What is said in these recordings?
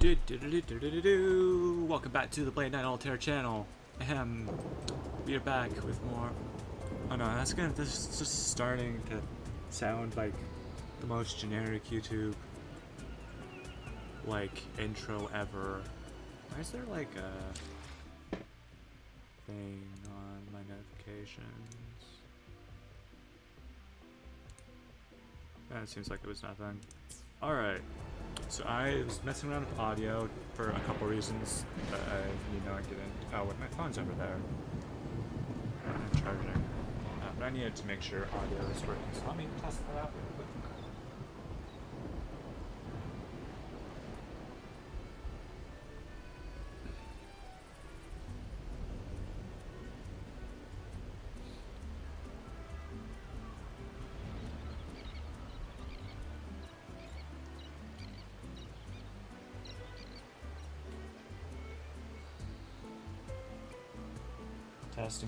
Welcome back to the Blade Night Altair channel. We are back with more. Oh no, this is just starting to sound like the most generic YouTube intro ever. Why is there like a thing on my notifications? That seems like it was nothing. Alright. So I was messing around with audio for a couple reasons that I didn't. Oh, wait, my phone's over there. I'm charging. But I needed to make sure audio is working. So let me test that out real quick.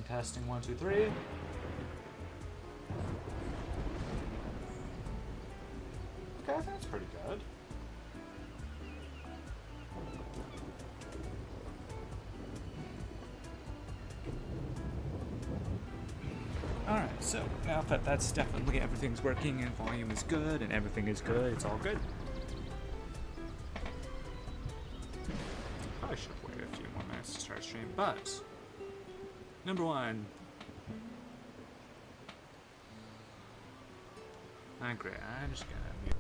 Testing, 1, 2, 3. Okay, I think that's pretty good. Alright, so now that that's definitely everything's working and volume is good and everything is good, it's all good. Probably should have waited a few more minutes to start stream, but number one. Great, I'm just gonna mute.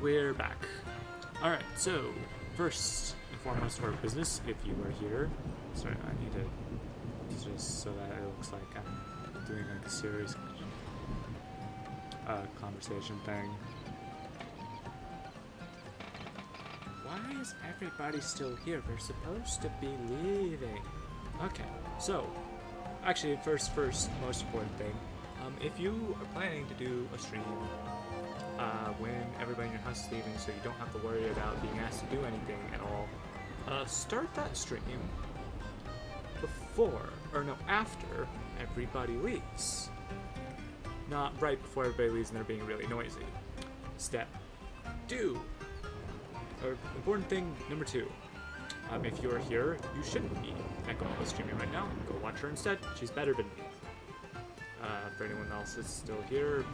we're back. Alright, so first and foremost for business, if you are here. Sorry, I need to just so that it looks like I'm doing like a serious conversation thing. Why is everybody still here? We're supposed to be leaving. Okay, so actually first most important thing, if you are planning to do a stream when everybody in your house is leaving, so you don't have to worry about being asked to do anything at all, start that stream after everybody leaves. Not right before everybody leaves and they're being really noisy. Step 2. Important thing number 2. If you're here, you shouldn't be Echo streaming right now. Go watch her instead. She's better than me. For anyone else that's still here,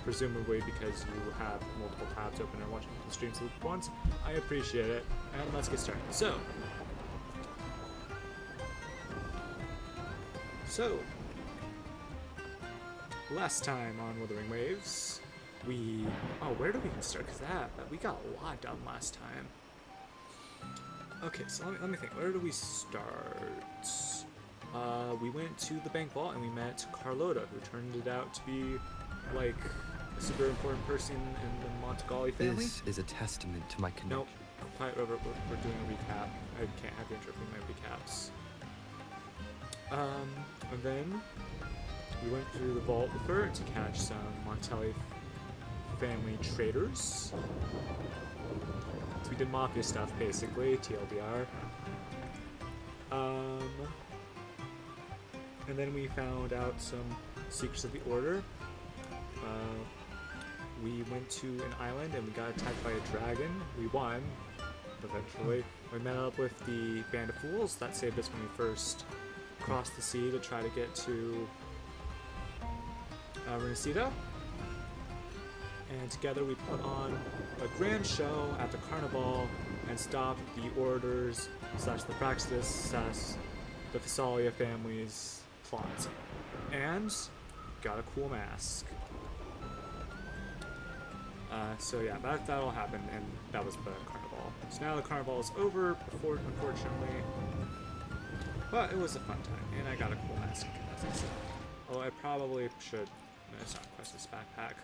presumably because you have multiple tabs open and watching the streams at once, I appreciate it. And let's get started. So, last time on Wuthering Waves, where do we even start? Because we got a lot done last time. Okay, so let me think. Where do we start? We went to the bank vault and we met Carlota, who turned it out to be like a super important person in the Montegali family. This is a testament to my connection. Nope, quite over. We're doing a recap. I can't have you interrupt my recaps. And then we went through the vault with her to catch some Montelli family traders. So we did mafia stuff, basically, TLDR. And then we found out some secrets of the Order. We went to an island and we got attacked by a dragon. We won, eventually. We met up with the Band of Fools. That saved us when we first crossed the sea to try to get to Renacida. And together we put on a grand show at the Carnival and stopped the Orders / the Praxis / the Thessalia family's plot. And got a cool mask. So yeah, that all happened, and that was the Carnival. So now the Carnival is over, unfortunately. But it was a fun time, and I got a cool mask, as I said. Although I probably should, it's not quest this backpack,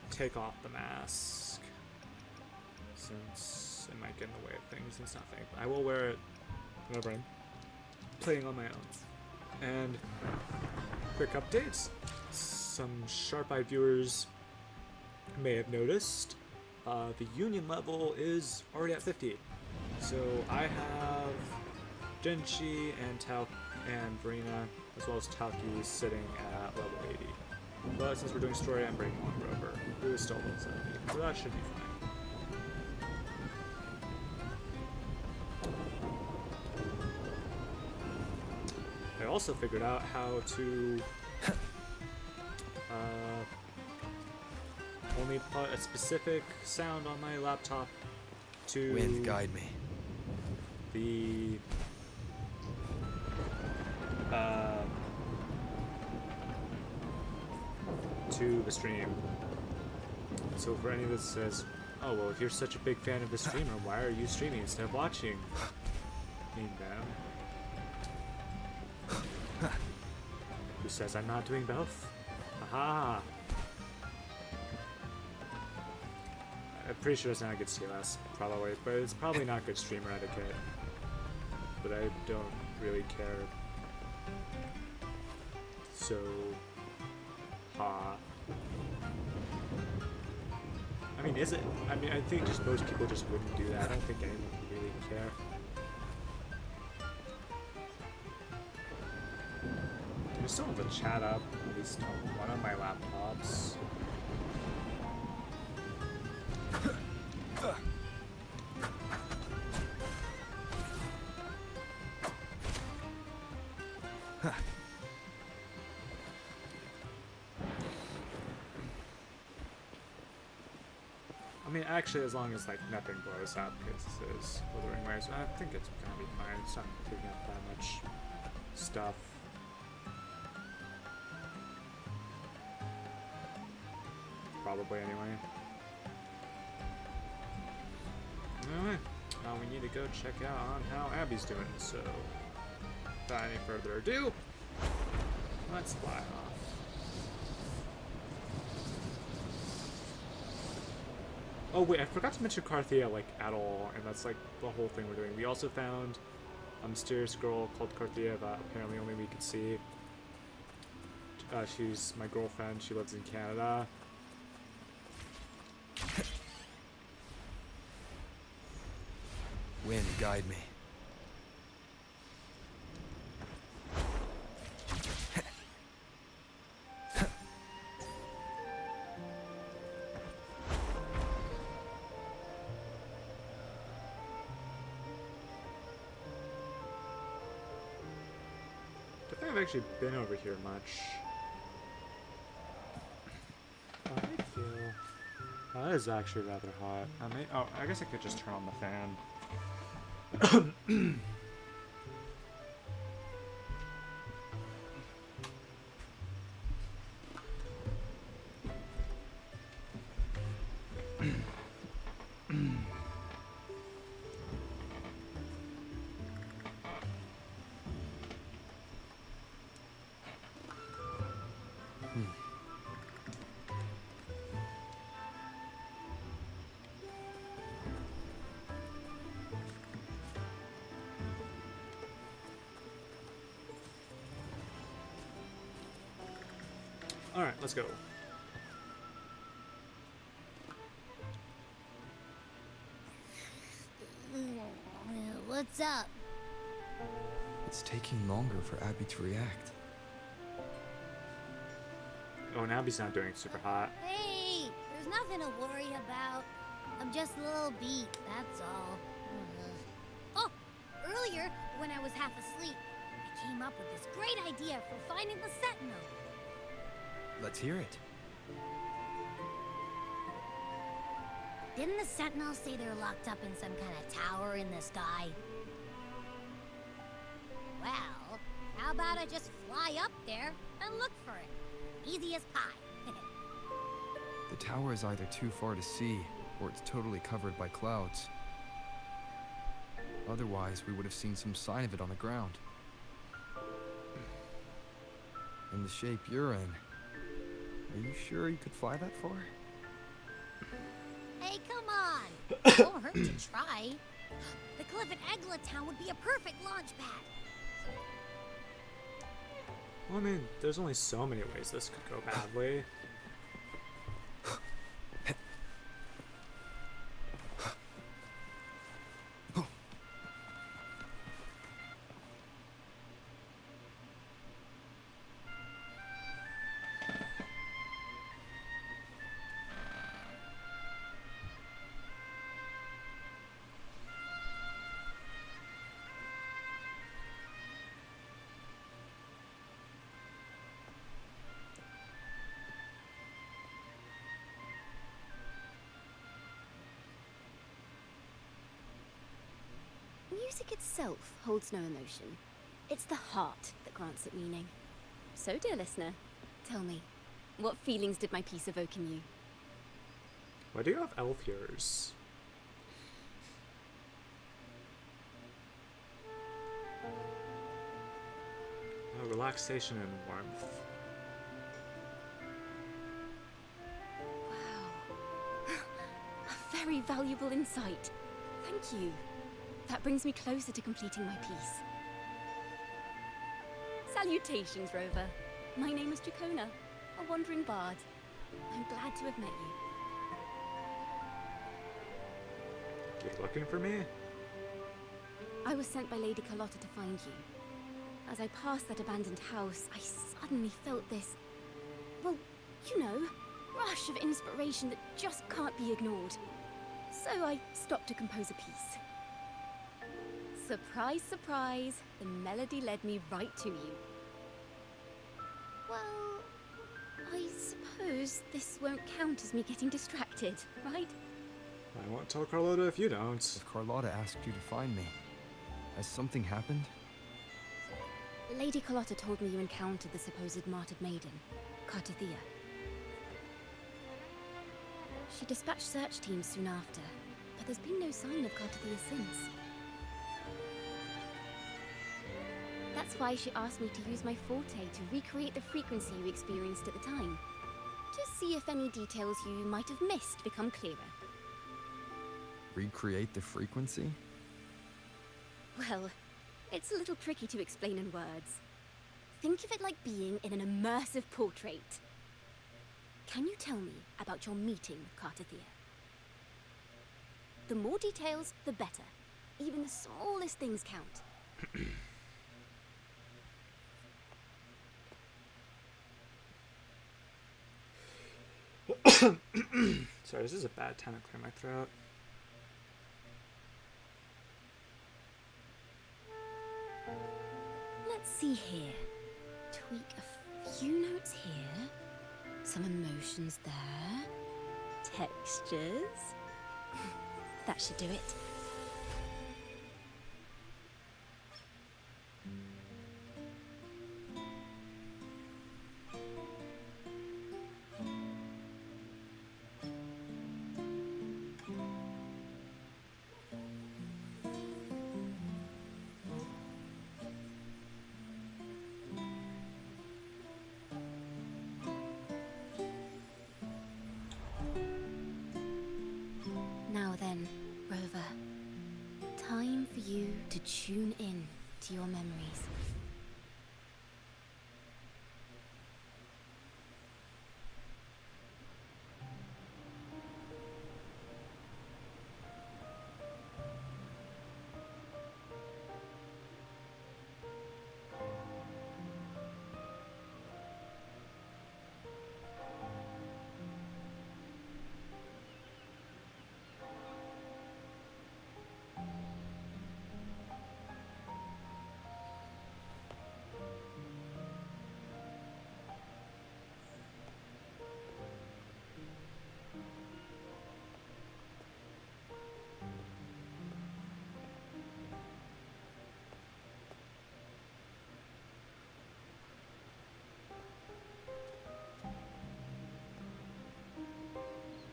take off the mask, since it might get in the way of things and stuff. I will wear it whenever I'm playing on my own. And quick updates. Some sharp-eyed viewers may have noticed the union level is already at 50. So I have Genchi and Tao and Verena, as well as Tauki, sitting at level 80. But since we're doing story, I'm bringing on Rover, who is still level 70, so that should be fine. I also figured out how to only put a specific sound on my laptop to Wind guide me. To the stream. So for any of this says, oh well, if you're such a big fan of the streamer, why are you streaming instead of watching? Mean them. Who says I'm not doing both? Aha! I'm pretty sure it's not a good CLS, probably, but it's probably not good streamer etiquette. But I don't really care. So, I mean, is it? I mean, I think just most people just wouldn't do that. I don't think anyone would really care. I still have the chat up, at least on one of my laptops. I mean, actually, as long as like nothing blows up, because this is Wuthering Waves, I think it's gonna be fine. It's not taking up that much stuff. Probably anyway. we need to go check out on how Abby's doing. So, without any further ado, let's fly off. Oh wait, I forgot to mention Cartethyia like at all, and that's like the whole thing we're doing. We also found a mysterious girl called Cartethyia that apparently only we could see. She's my girlfriend. She lives in Canada. Wind, guide me. Don't think I've actually been over here much. I feel that is actually rather hot. I guess I could just turn on the fan. Alright, let's go. What's up? It's taking longer for Abby to react. Oh, and Abby's not doing super hot. Hey, there's nothing to worry about. I'm just a little beat, that's all. Oh, earlier, when I was half asleep, I came up with this great idea for finding the Sentinel. Let's hear it. Didn't the Sentinel say they're locked up in some kind of tower in the sky? Well, how about I just fly up there and look for it? Easy as pie. The tower is either too far to see, or it's totally covered by clouds. Otherwise, we would have seen some sign of it on the ground. In the shape you're in, are you sure you could fly that far? Hey, come on! It won't hurt to try. The cliff at Eglatown would be a perfect launch pad. Well, I mean, there's only so many ways this could go badly. Music itself holds no emotion. It's the heart that grants it meaning. So, dear listener, tell me, what feelings did my piece evoke in you? Why do you have elf ears? Oh, relaxation and warmth. Wow. A very valuable insight. Thank you. That brings me closer to completing my piece. Salutations, Rover. My name is Dracona, a wandering bard. I'm glad to have met you. You're looking for me? I was sent by Lady Carlotta to find you. As I passed that abandoned house, I suddenly felt this, well, you know, rush of inspiration that just can't be ignored. So I stopped to compose a piece. Surprise, surprise, the melody led me right to you. Well, I suppose this won't count as me getting distracted, right? I won't tell Carlotta if you don't. If Carlotta asked you to find me, has something happened? Lady Carlotta told me you encountered the supposed martyred maiden, Cartethyia. She dispatched search teams soon after, but there's been no sign of Cartethyia since. That's why she asked me to use my forte to recreate the frequency you experienced at the time. To see if any details you might have missed become clearer. Recreate the frequency? Well, it's a little tricky to explain in words. Think of it like being in an immersive portrait. Can you tell me about your meeting with Cartethyia? The more details, the better. Even the smallest things count. Sorry, this is a bad time to clear my throat. Let's see here. Tweak a few notes here. Some emotions there. Textures. That should do it. Now then, Rover. Time for you to tune in to your memories.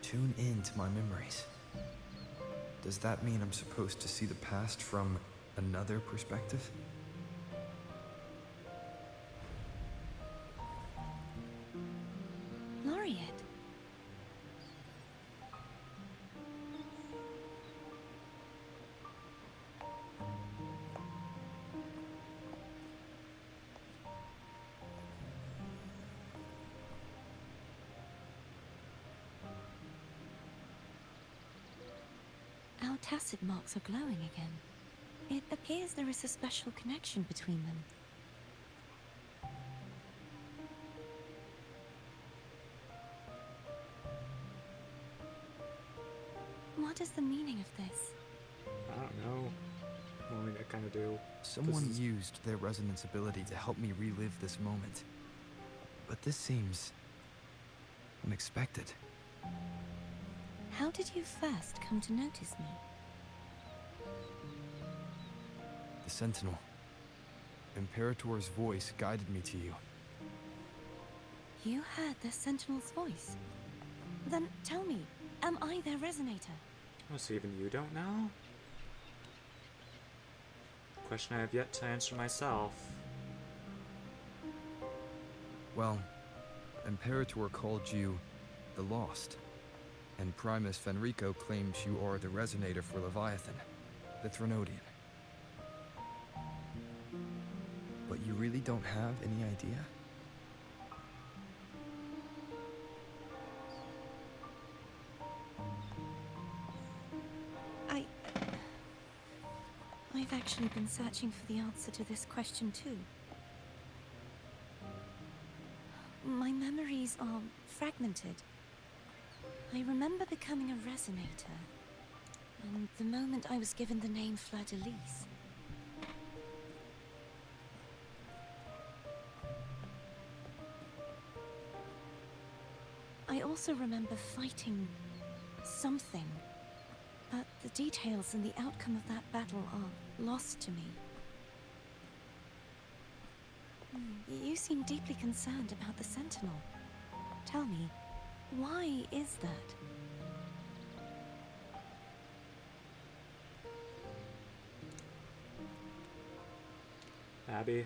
Tune in to my memories. Does that mean I'm supposed to see the past from another perspective? Laureate. Our tacit marks are glowing again. It appears there is a special connection between them. What is the meaning of this? I don't know. What want me to kind of do? Someone is- used their resonance ability to help me relive this moment. But this seems unexpected. How did you first come to notice me? The Sentinel. Imperator's voice guided me to you. You heard the Sentinel's voice? Then tell me, am I their resonator? Oh, so even you don't know? Question I have yet to answer myself. Well, Imperator called you the Lost. And Primus Fenrico claims you are the resonator for Leviathan, the Threnodian. But you really don't have any idea? I've actually been searching for the answer to this question too. My memories are fragmented. I remember becoming a resonator, and the moment I was given the name Fleur-de-Lis. I also remember fighting something, but the details and the outcome of that battle are lost to me. You seem deeply concerned about the Sentinel. Tell me, why is that? Abby?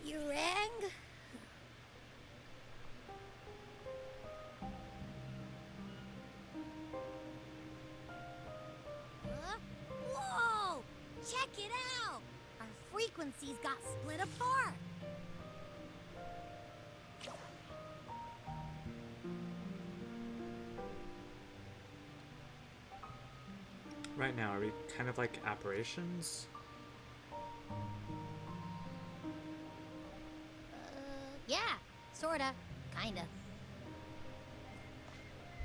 You rang? Whoa! Check it out! Our frequencies got split apart. Right now, are we kind of like apparitions? Yeah, sorta, kinda.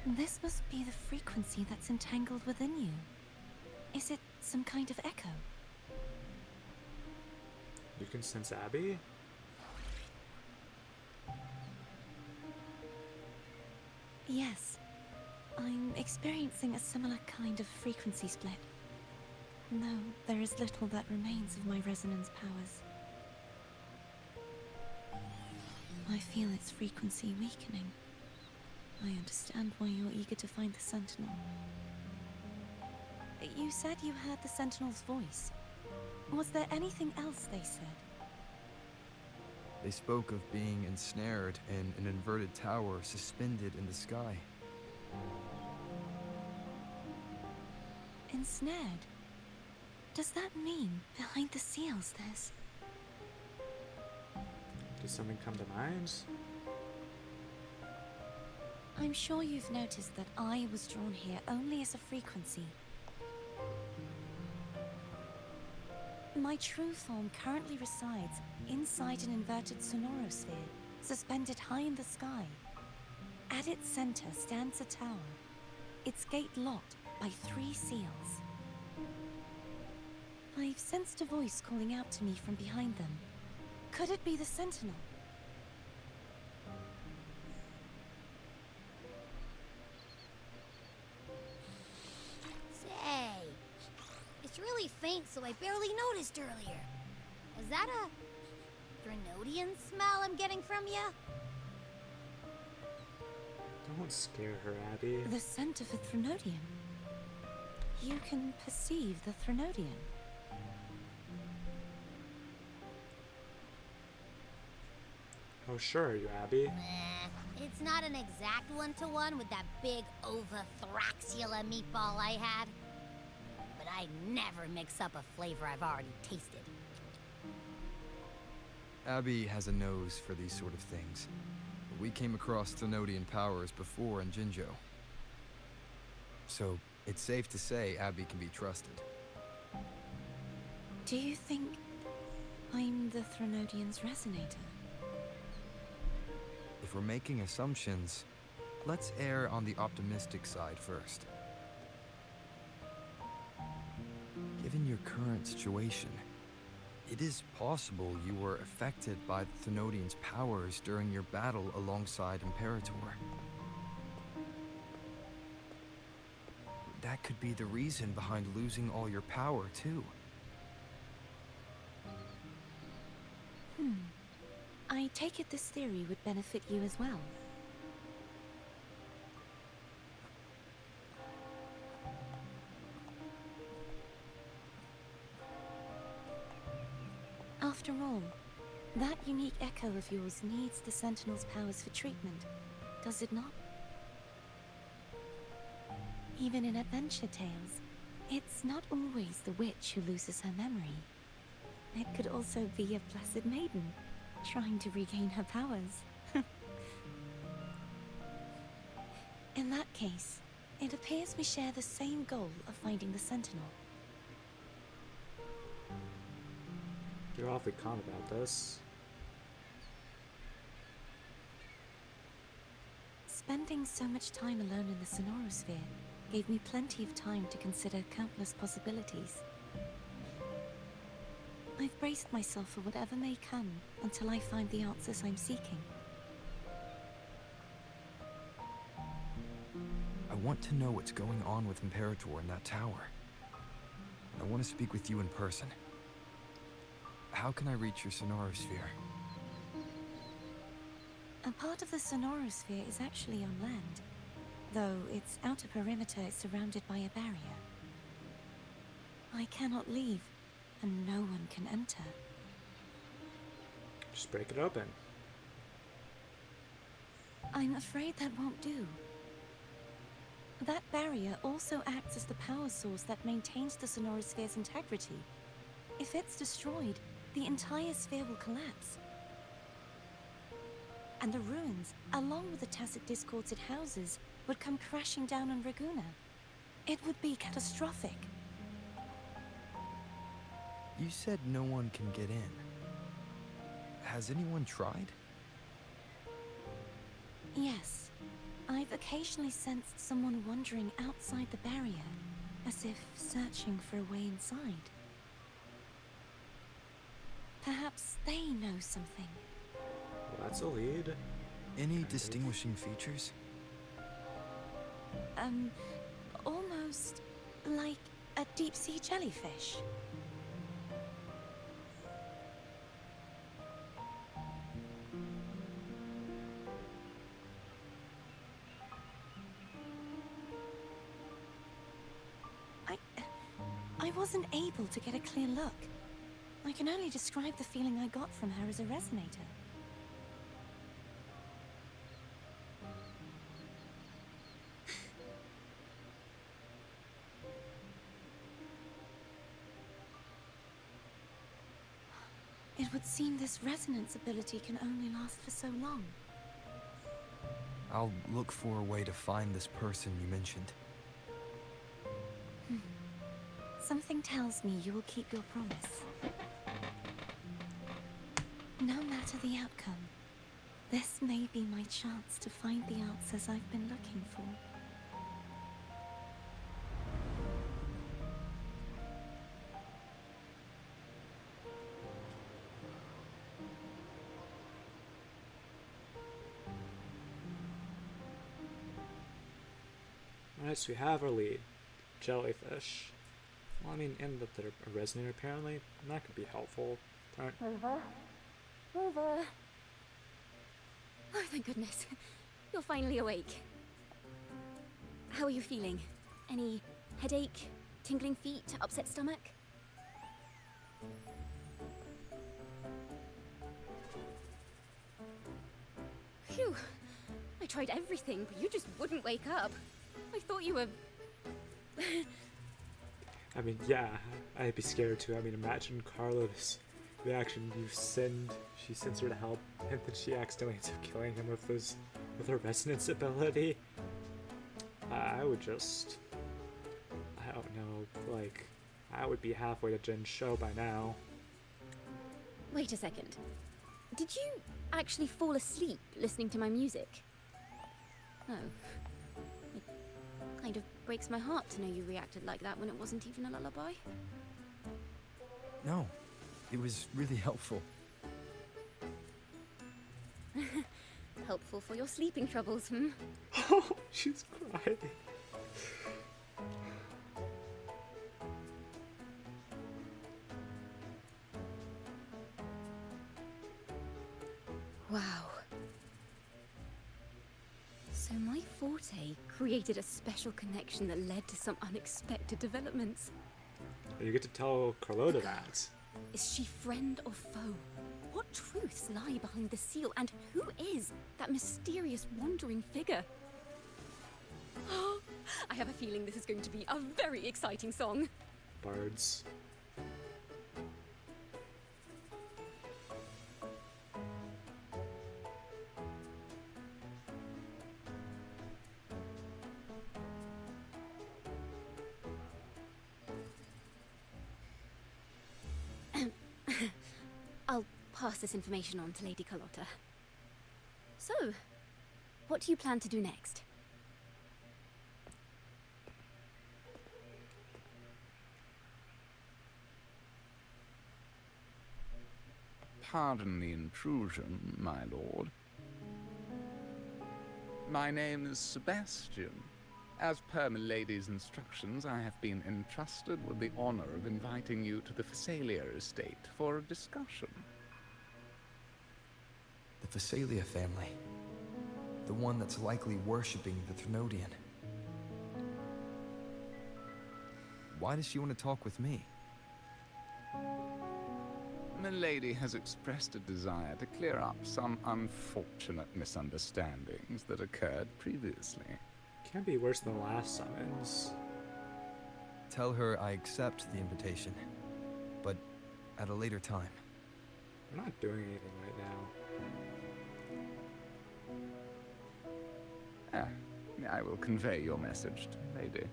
This must be the frequency that's entangled within you. Is it some kind of echo? You can sense Abby? Yes. I'm experiencing a similar kind of frequency split. No, there is little that remains of my resonance powers. I feel its frequency weakening. I understand why you're eager to find the Sentinel. You said you heard the Sentinel's voice. Was there anything else they said? They spoke of being ensnared in an inverted tower suspended in the sky. Ensnared? Does that mean behind the seals there's... Does something come to mind? I'm sure you've noticed that I was drawn here only as a frequency. My true form currently resides inside an inverted sonorosphere, suspended high in the sky. At its center stands a tower, its gate locked by 3 seals. I've sensed a voice calling out to me from behind them. Could it be the Sentinel? Say, it's really faint, so I barely noticed earlier. Is that a Threnodian smell I'm getting from you? Don't scare her, Abby. The scent of a Threnodian. You can perceive the Threnodian. Oh, sure, are you Abby? It's not an exact one-to-one with that big Ovathraxula meatball I had. But I'd never mix up a flavor I've already tasted. Abby has a nose for these sort of things. We came across Threnodian powers before in Jinzhou. So, it's safe to say Abby can be trusted. Do you think I'm the Threnodian's resonator? If we're making assumptions, let's err on the optimistic side first. Given your current situation, it is possible you were affected by the Threnodian's powers during your battle alongside Imperator. That could be the reason behind losing all your power, too. I take it this theory would benefit you as well. After all, that unique echo of yours needs the Sentinel's powers for treatment, does it not? Even in adventure tales, it's not always the witch who loses her memory. It could also be a blessed maiden, trying to regain her powers. In that case, it appears we share the same goal of finding the Sentinel. You're awfully calm about this. Spending so much time alone in the sonorosphere gave me plenty of time to consider countless possibilities. I've braced myself for whatever may come until I find the answers I'm seeking. I want to know what's going on with Imperator in that tower. I want to speak with you in person. How can I reach your sonorosphere? A part of the sonorosphere is actually on land, though its outer perimeter is surrounded by a barrier. I cannot leave, and no one can enter. Just break it open. I'm afraid that won't do. That barrier also acts as the power source that maintains the Sonorosphere's integrity. If it's destroyed, the entire sphere will collapse. And the ruins, along with the tacit discords it houses, would come crashing down on Reguna. It would be catastrophic. You said no one can get in. Has anyone tried? Yes. I've occasionally sensed someone wandering outside the barrier, as if searching for a way inside. Perhaps they know something. Well, that's a lead. Any distinguishing features? Almost like a deep-sea jellyfish. I wasn't able to get a clear look. I can only describe the feeling I got from her as a resonator. It would seem this resonance ability can only last for so long. I'll look for a way to find this person you mentioned. Something tells me you will keep your promise. No matter the outcome, this may be my chance to find the answers I've been looking for. Alright, so we have our lead. Jellyfish. Well, I mean, and that they're a resonator apparently. And that could be helpful. Aren't... Over. Over. Oh, thank goodness. You're finally awake. How are you feeling? Any headache, tingling feet, upset stomach? Phew. I tried everything, but you just wouldn't wake up. I thought you were... I mean, yeah, I'd be scared too. I mean, imagine Carlo's reaction. She sends her to help, and then she accidentally ends up killing him with her resonance ability. I would just, I don't know, like, I would be halfway to Jen's show by now. Wait a second. Did you actually fall asleep listening to my music? No. It kind of breaks my heart to know you reacted like that when it wasn't even a lullaby. No, it was really helpful. Helpful for your sleeping troubles, hmm? Oh, she's crying. Wow. So my forte created a special connection that led to some unexpected developments. You get to tell Carlota that. Is she friend or foe? What truths lie behind the seal, and who is that mysterious wandering figure? I have a feeling this is going to be a very exciting song. Bards. I'll pass this information on to Lady Carlotta. So, what do you plan to do next? Pardon the intrusion, my lord. My name is Sebastian. As per milady's instructions, I have been entrusted with the honor of inviting you to the Phasalia estate for a discussion. The Phasalia family. The one that's likely worshipping the Threnodian. Why does she want to talk with me? Milady has expressed a desire to clear up some unfortunate misunderstandings that occurred previously. Can't be worse than the last summons. Tell her I accept the invitation, but at a later time. We're not doing anything right now. I will convey your message to Milady.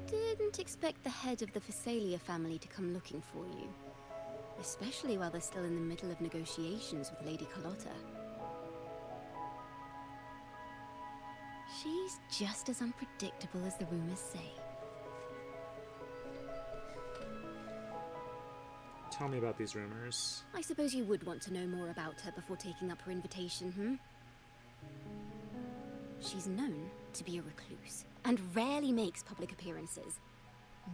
Didn't expect the head of the Phasalia family to come looking for you. Especially while they're still in the middle of negotiations with Lady Carlotta. She's just as unpredictable as the rumors say. Tell me about these rumors. I suppose you would want to know more about her before taking up her invitation, She's known to be a recluse, and rarely makes public appearances.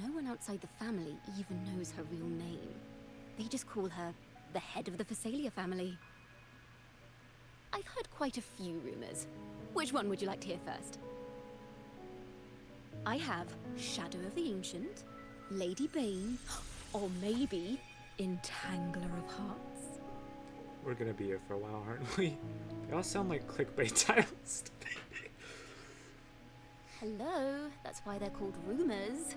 No one outside the family even knows her real name. They just call her the head of the Phasalia family. I've heard quite a few rumors. Which one would you like to hear first? I have Shadow of the Ancient, Lady Bane, or maybe Entangler of Hearts. We're gonna be here for a while, aren't we? They all sound like clickbait titles. Hello, that's why they're called rumors.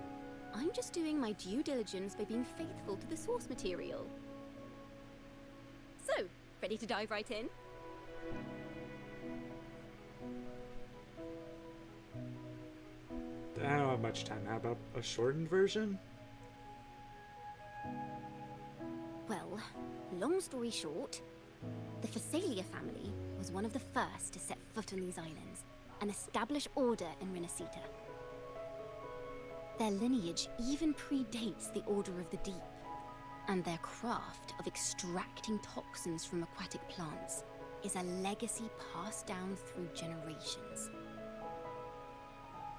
I'm just doing my due diligence by being faithful to the source material. So, ready to dive right in? I don't have much time. How about a shortened version? Well, long story short, the Phasalia family was one of the first to set foot on these islands and establish order in Renacita. Their lineage even predates the Order of the Deep, and their craft of extracting toxins from aquatic plants is a legacy passed down through generations.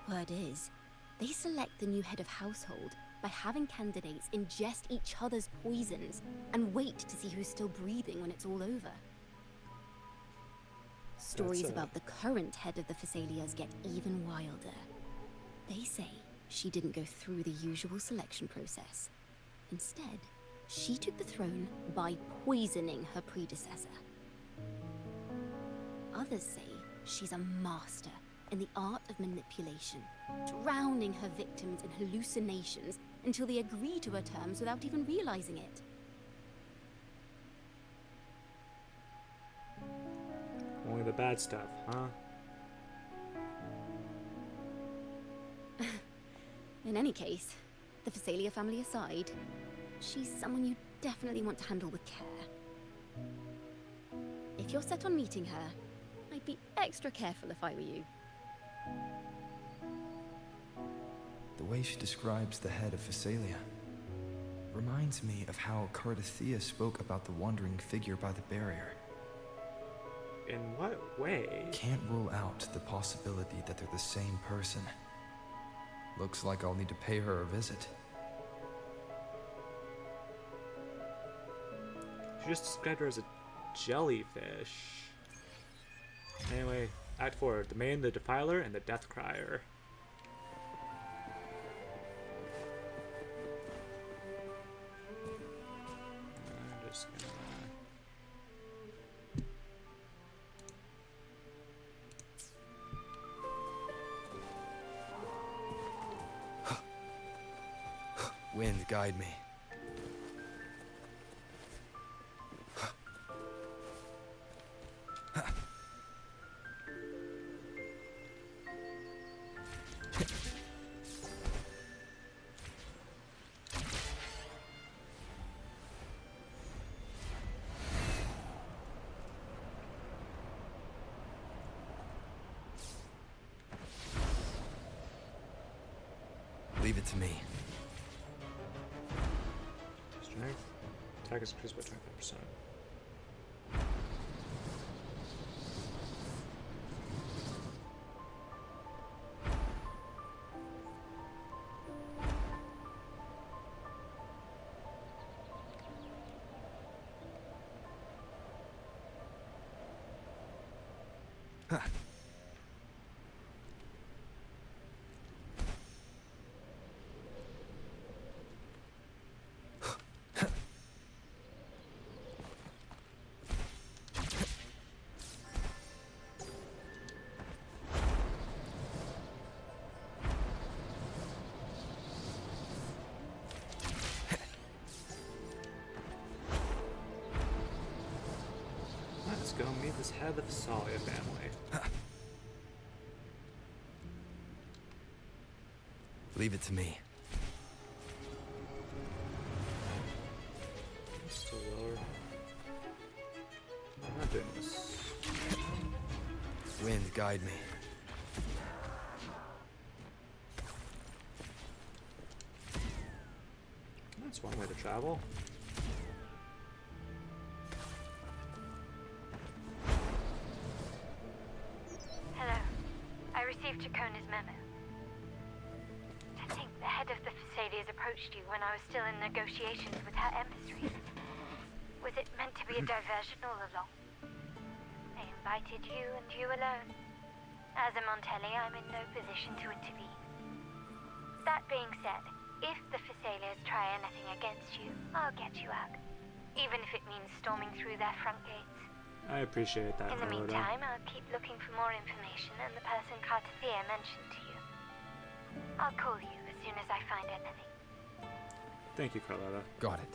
Word is, they select the new head of household by having candidates ingest each other's poisons and wait to see who's still breathing when it's all over. Stories about the current head of the Phasalias get even wilder. They say she didn't go through the usual selection process. Instead, she took the throne by poisoning her predecessor. Others say she's a master in the art of manipulation, drowning her victims in hallucinations until they agree to her terms without even realizing it. Only the bad stuff, huh? In any case, the Phasalia family aside, she's someone you definitely want to handle with care. If you're set on meeting her, I'd be extra careful if I were you. The way she describes the head of Phasalia reminds me of how Cartethyia spoke about the wandering figure by the barrier. In what way? Can't rule out the possibility that they're the same person. Looks like I'll need to pay her a visit. She just described her as a jellyfish. Anyway, Act 4, the Maid, the Defiler, and the Death Crier. I'm just gonna... Wind, guide me. Leave it to me. Strength. Attack is increased by 25%. Let's go meet this head of the Thessalia family. Leave it to me. Still lower. I'm not doing this. Wind, guide me. That's one way to travel. Hello. I received Chacona's memo. To think the head of the Thessalias approached you when I was still in negotiations with her emissary. Was it meant to be a diversion all along? They invited you and you alone. As a Montelli, I'm in no position to intervene. That being said, if the Thessalias try anything against you, I'll get you out. Even if it means storming through their front gates. I appreciate that, In the Carlota. meantime, I'll keep looking for more information and the person Cartethyia mentioned to you. I'll call you as soon as I find anything. Thank you, Carlota. Got it.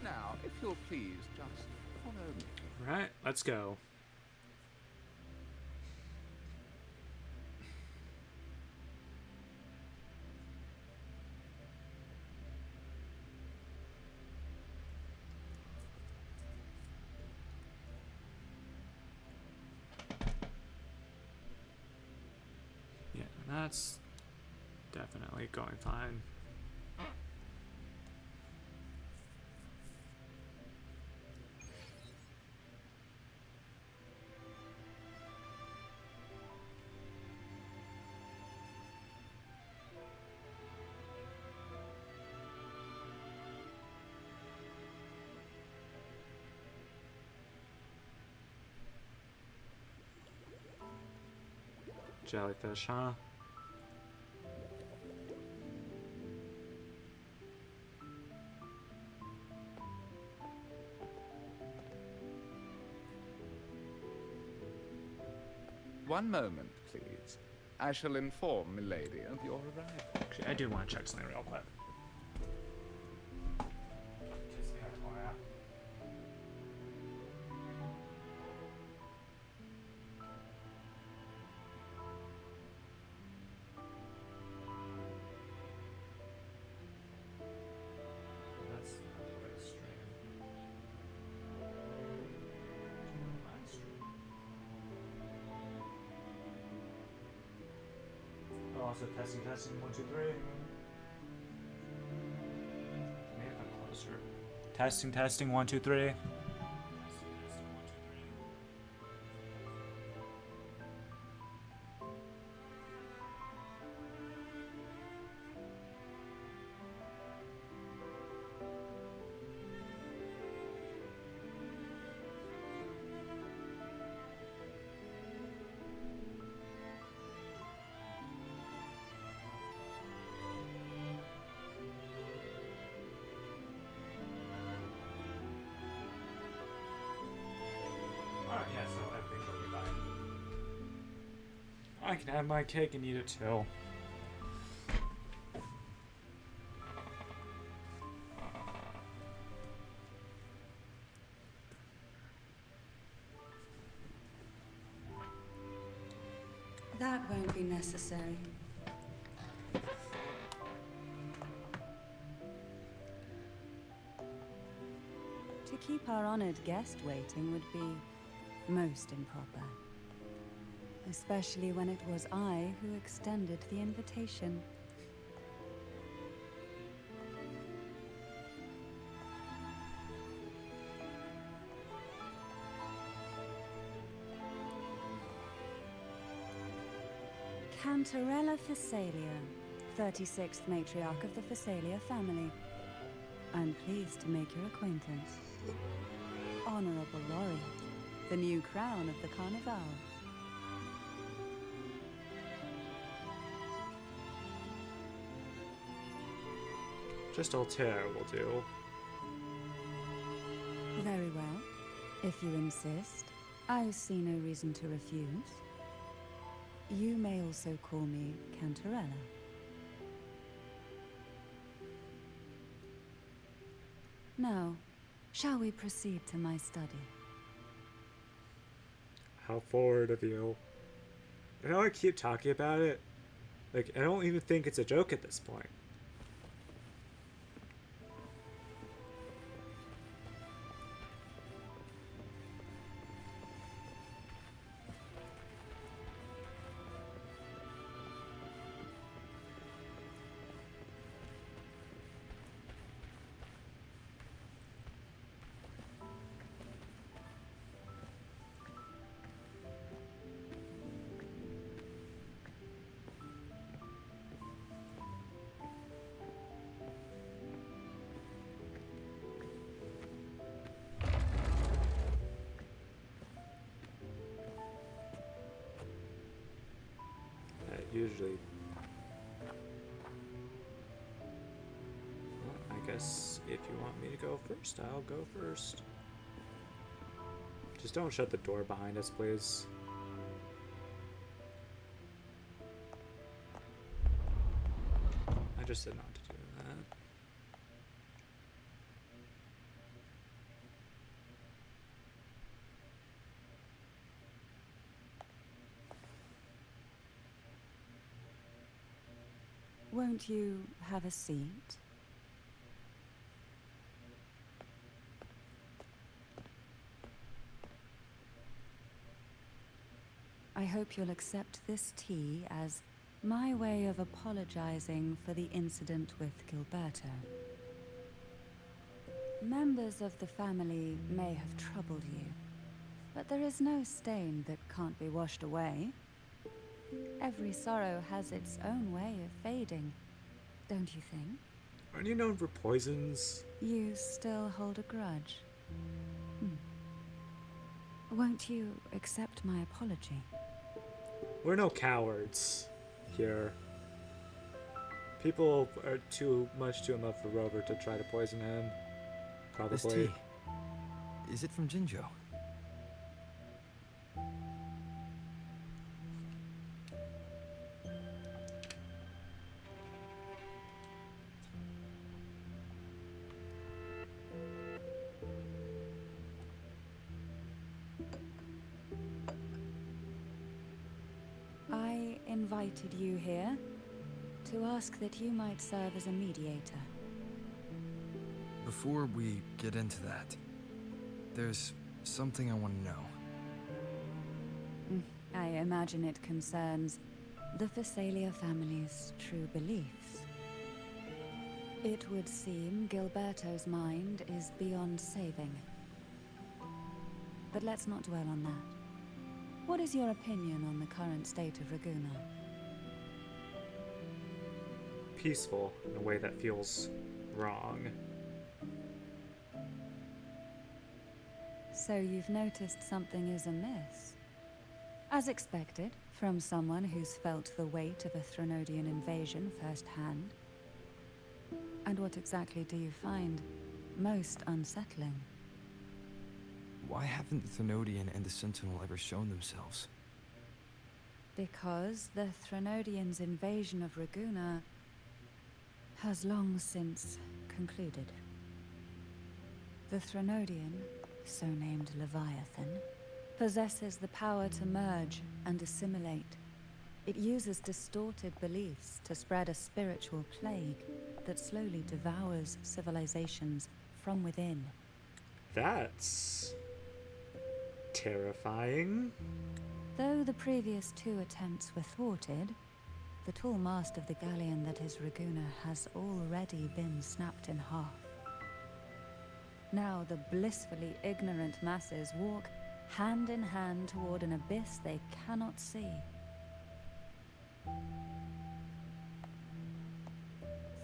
Now, if you'll please just follow me. Right, let's go. Yeah, that's definitely going fine. Jellyfish, huh? One moment, please. I shall inform Milady of your arrival. Actually, I do want to check something real quick. That's not the right stream. My stream. Oh, also testing, 1, 2, 3. Maybe if I'm closer. Testing, 1, 2, 3. Alright, yeah, so everything will be fine. I can have my cake and eat it too. That won't be necessary. To keep our honored guest waiting would be most improper. Especially when it was I who extended the invitation. Cantarella Phasalia, 36th matriarch of the Phasalia family. I'm pleased to make your acquaintance. Honorable Laureate, the new crown of the Carnival. Just Altair will do. Very well. If you insist, I see no reason to refuse. You may also call me Cantarella. Now, shall we proceed to my study? How forward of you. I know I keep talking about it. Like, I don't even think it's a joke at this point. Usually. Well, I guess if you want me to go first, I'll go first. Just don't shut the door behind us, please. I just said not to do that. Won't you have a seat? I hope you'll accept this tea as my way of apologizing for the incident with Gilberto. Members of the family may have troubled you, but there is no stain that can't be washed away. Every sorrow has its own way of fading, don't you think? Aren't you known for poisons? You still hold a grudge. Won't you accept my apology? We're no cowards here. People are too much in love for Rover to try to poison him. Probably. This tea. Is it from Jinjo? I invited you here to ask that you might serve as a mediator. Before we get into that, there's something I want to know. I imagine it concerns the Phasalia family's true beliefs. It would seem Gilberto's mind is beyond saving. But let's not dwell on that. What is your opinion on the current state of Raguna? Peaceful in a way that feels wrong. So you've noticed something is amiss? As expected, from someone who's felt the weight of a Threnodian invasion firsthand. And what exactly do you find most unsettling? Why haven't the Threnodian and the Sentinel ever shown themselves? Because the Threnodians' invasion of Raguna has long since concluded. The Threnodian, so named Leviathan, possesses the power to merge and assimilate. It uses distorted beliefs to spread a spiritual plague that slowly devours civilizations from within. That's terrifying. Though the previous two attempts were thwarted, the tall mast of the galleon that is Raguna has already been snapped in half. Now the blissfully ignorant masses walk hand in hand toward an abyss they cannot see.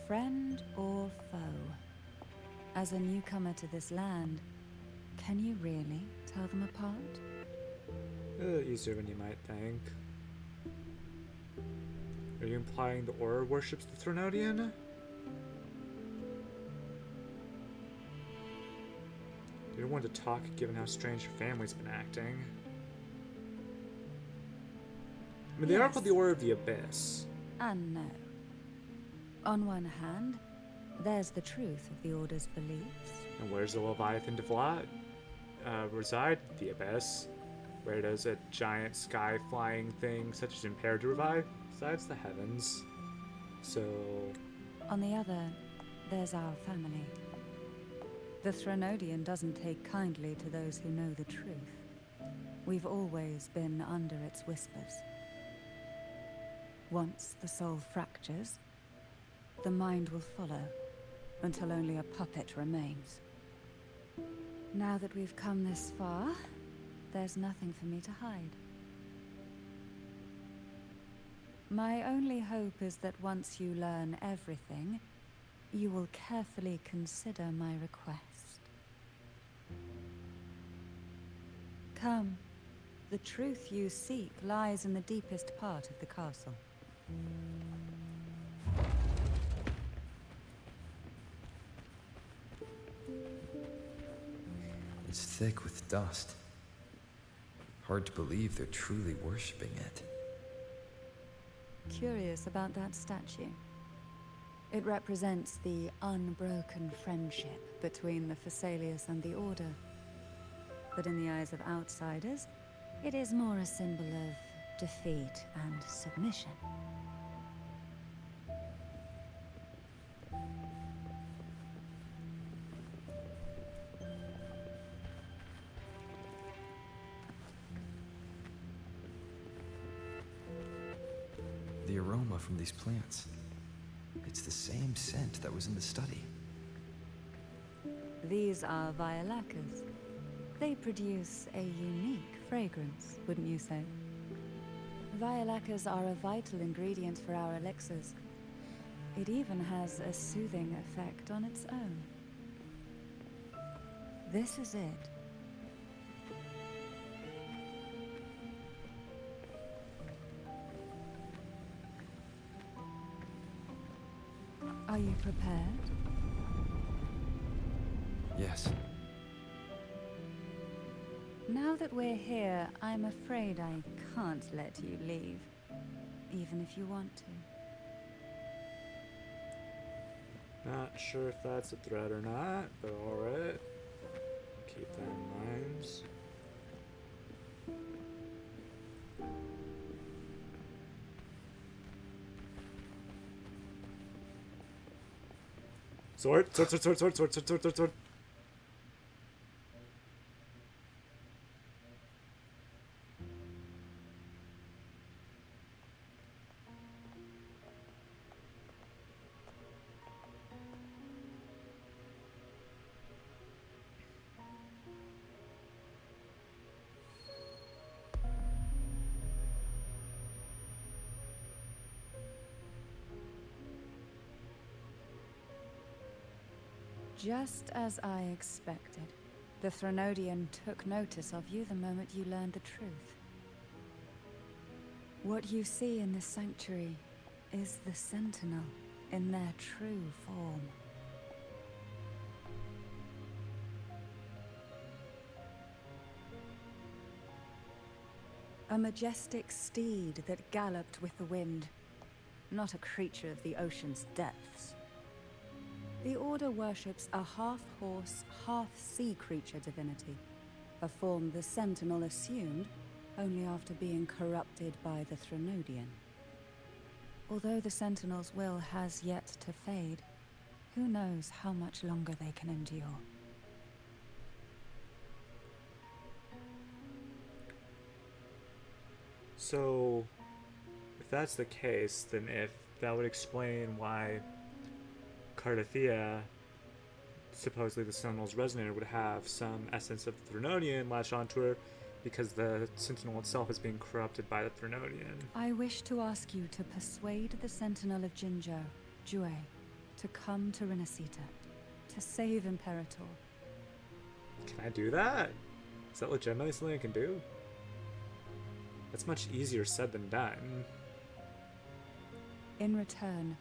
Friend or foe? As a newcomer to this land, can you really tell them apart? Easier than you might think. Are you implying the Aura worships the Threnodian? You don't want to talk given how strange your family's been acting. I mean, they are called the Aura of the Abyss. And no. On one hand, there's the truth of the Order's beliefs. And where's the Leviathan Devlat reside? The Abyss. Where does a giant sky-flying thing such as Imperator reside? Besides the heavens. So... On the other, there's our family. The Threnodian doesn't take kindly to those who know the truth. We've always been under its whispers. Once the soul fractures, the mind will follow, until only a puppet remains. Now that we've come this far, there's nothing for me to hide. My only hope is that once you learn everything, you will carefully consider my request. Come. The truth you seek lies in the deepest part of the castle. It's thick with dust. Hard to believe they're truly worshipping it. Curious about that statue. It represents the unbroken friendship between the Phasaelius and the Order. But in the eyes of outsiders, it is more a symbol of defeat and submission. The aroma from these plants. It's the same scent that was in the study. These are violacas. They produce a unique fragrance, wouldn't you say? Violacas are a vital ingredient for our elixirs. It even has a soothing effect on its own. This is it. Are you prepared? Yes. Now that we're here, I'm afraid I can't let you leave, even if you want to. Not sure if that's a threat or not, but alright. Keep that in mind. Sword, sword, sword, sword, sword, sword, sword, sword, sword, sword. Just as I expected, the Threnodian took notice of you the moment you learned the truth. What you see in this sanctuary is the Sentinel in their true form. A majestic steed that galloped with the wind, not a creature of the ocean's depths. The Order worships a half-horse, half-sea creature divinity, a form the Sentinel assumed only after being corrupted by the Threnodian. Although the Sentinel's will has yet to fade, who knows how much longer they can endure. So, if that's the case, then if that would explain why Cartethyia, supposedly the Sentinel's resonator, would have some essence of the Threnodian latched onto her, because the Sentinel itself is being corrupted by the Threnodian. I wish to ask you to persuade the Sentinel of Jinzhou, Jue, to come to Renacita, to save Imperator. Can I do that? Is that legitimately something I can do? That's much easier said than done. In return,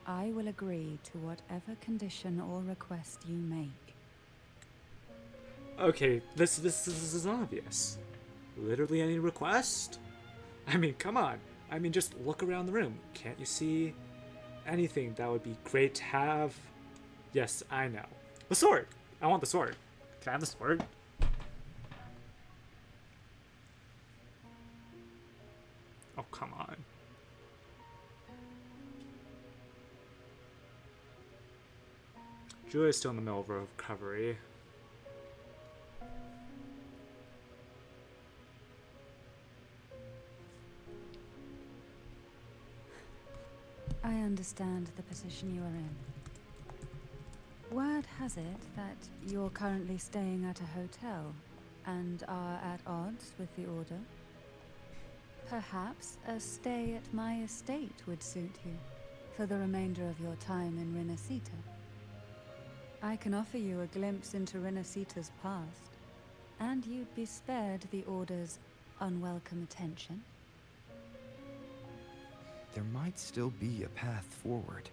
I will agree to whatever condition or request you make. Okay, this is obvious. Literally any request? I mean, come on. I mean, just look around the room. Can't you see anything that would be great to have? Yes, I know. The sword! I want the sword. Can I have the sword? Oh, come on. Julia's still in the middle of a recovery. I understand the position you are in. Word has it that you're currently staying at a hotel and are at odds with the Order. Perhaps a stay at my estate would suit you for the remainder of your time in Renacita. I can offer you a glimpse into Renacita's past, and you'd be spared the Order's unwelcome attention. There might still be a path forward.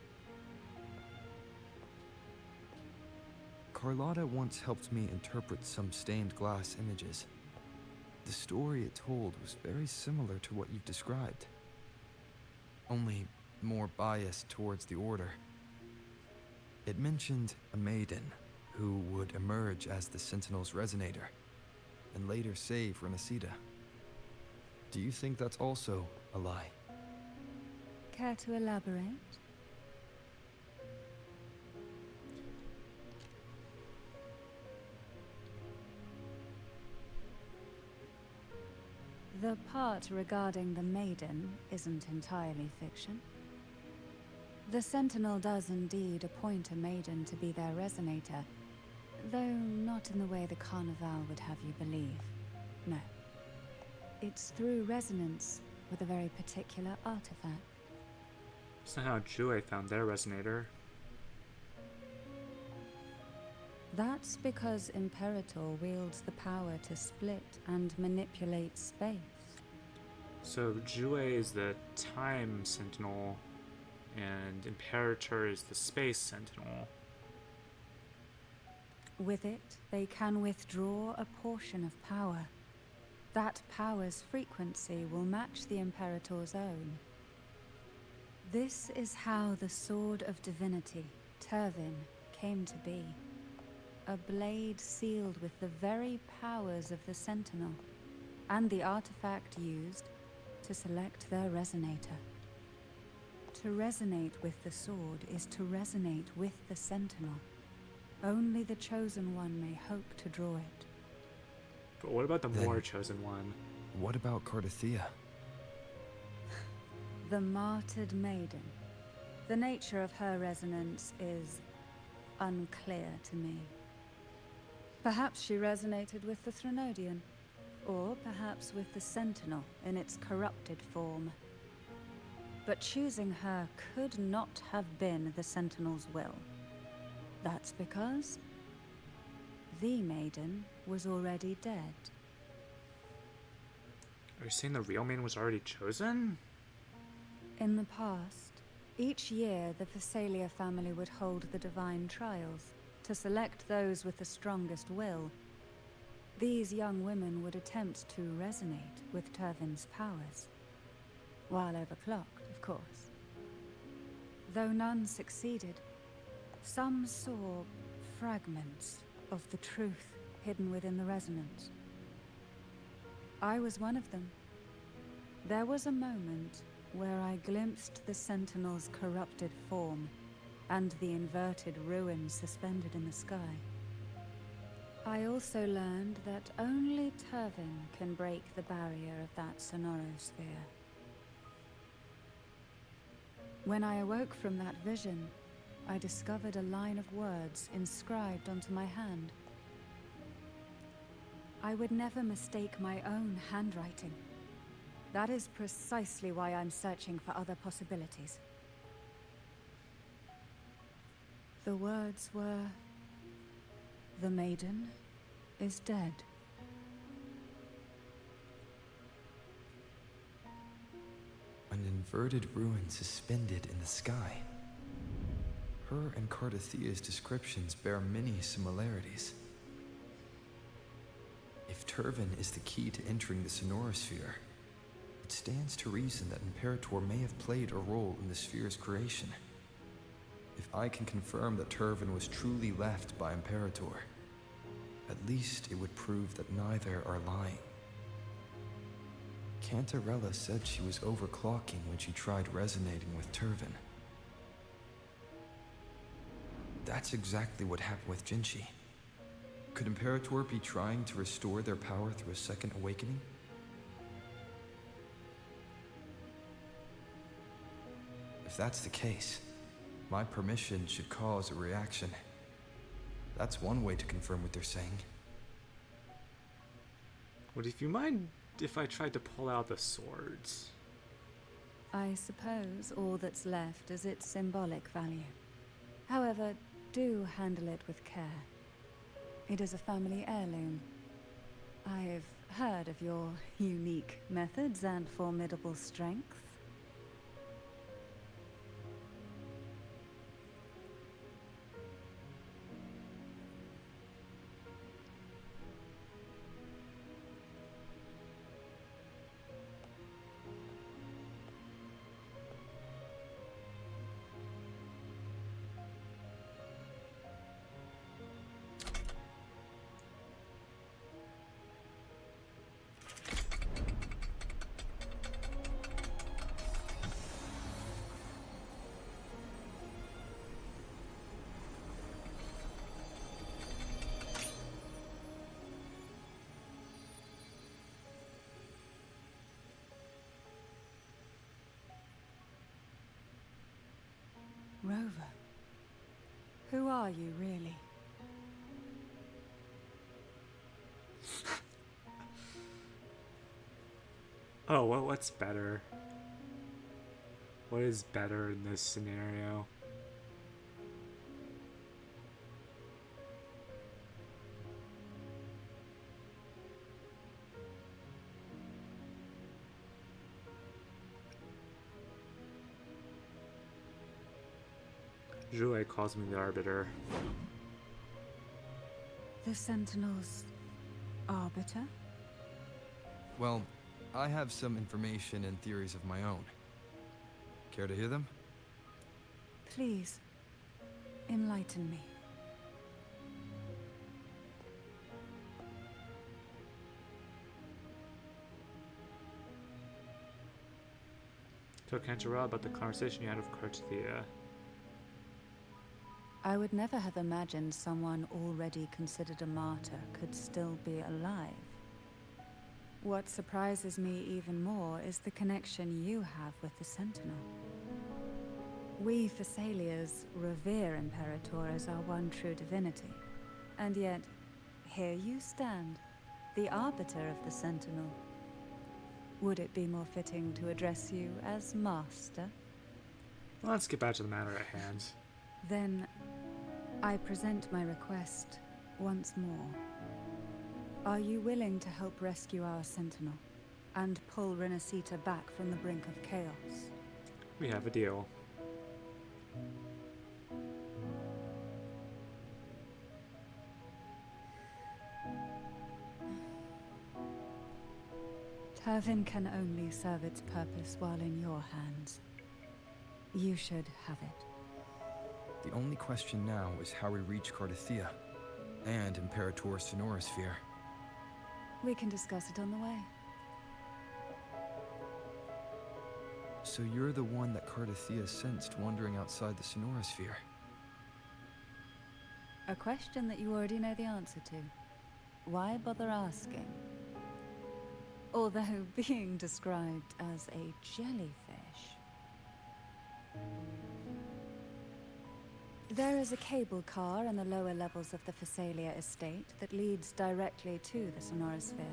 Carlotta once helped me interpret some stained glass images. The story it told was very similar to what you've described, only more biased towards the Order. It mentioned a maiden who would emerge as the Sentinel's resonator and later save Renacita. Do you think that's also a lie? Care to elaborate? The part regarding the maiden isn't entirely fiction. The Sentinel does indeed appoint a maiden to be their resonator, though not in the way the Carnival would have you believe. No. It's through resonance with a very particular artifact. That's not how Jue found their resonator. That's because Imperator wields the power to split and manipulate space. So Jue is the Time Sentinel, and Imperator is the Space Sentinel. With it, they can withdraw a portion of power. That power's frequency will match the Imperator's own. This is how the Sword of Divinity, Turvin, came to be. A blade sealed with the very powers of the Sentinel, and the artifact used to select their resonator. To resonate with the sword is to resonate with the Sentinel. Only the Chosen One may hope to draw it. But what about the Then- more Chosen One? What about Cartethyia? The Martyred Maiden. The nature of her resonance is unclear to me. Perhaps she resonated with the Threnodian, or perhaps with the Sentinel in its corrupted form. But choosing her could not have been the Sentinel's will. That's because the Maiden was already dead. Are you saying the real maiden was already chosen? In the past, each year the Phasalia family would hold the Divine Trials to select those with the strongest will. These young women would attempt to resonate with Turvin's powers, while overclocked, of course. Though none succeeded, some saw fragments of the truth hidden within the resonance. I was one of them. There was a moment where I glimpsed the Sentinel's corrupted form and the inverted ruins suspended in the sky. I also learned that only Turvin can break the barrier of that sonorosphere. When I awoke from that vision, I discovered a line of words inscribed onto my hand. I would never mistake my own handwriting. That is precisely why I'm searching for other possibilities. The words were, "The maiden is dead." An inverted ruin suspended in the sky. Her and Cartethia's descriptions bear many similarities. If Turvin is the key to entering the Sonorosphere, it stands to reason that Imperator may have played a role in the sphere's creation. If I can confirm that Turvin was truly left by Imperator, at least it would prove that neither are lying. Cantarella said she was overclocking when she tried resonating with Turvin. That's exactly what happened with Jinchi. Could Imperator be trying to restore their power through a second awakening? If that's the case, my permission should cause a reaction. That's one way to confirm what they're saying. Would you mind if I tried to pull out the swords? I suppose all that's left is its symbolic value. However, do handle it with care. It is a family heirloom. I've heard of your unique methods and formidable strength. Rover, who are you really? Oh, well, what's better? What is better in this scenario? Jouet calls me the Arbiter. The Sentinel's arbiter? Well, I have some information and theories of my own. Care to hear them? Please, enlighten me. Tell Cantarella about the conversation you had with Cartethyia. I would never have imagined someone already considered a martyr could still be alive. What surprises me even more is the connection you have with the Sentinel. We Thessalians revere Imperator as our one true divinity, and yet, here you stand, the arbiter of the Sentinel. Would it be more fitting to address you as Master? Well, let's get back to the matter at hand. Then, I present my request once more. Are you willing to help rescue our Sentinel, and pull Renacita back from the brink of chaos? We have a deal. Turvin can only serve its purpose while in your hands. You should have it. The only question now is how we reach Cartethyia and Imperator's Sonorosphere. We can discuss it on the way. So you're the one that Cartethyia sensed wandering outside the Sonorosphere? A question that you already know the answer to. Why bother asking? Although being described as a jellyfish There is a cable car in the lower levels of the Phasalia estate that leads directly to the Sonorosphere.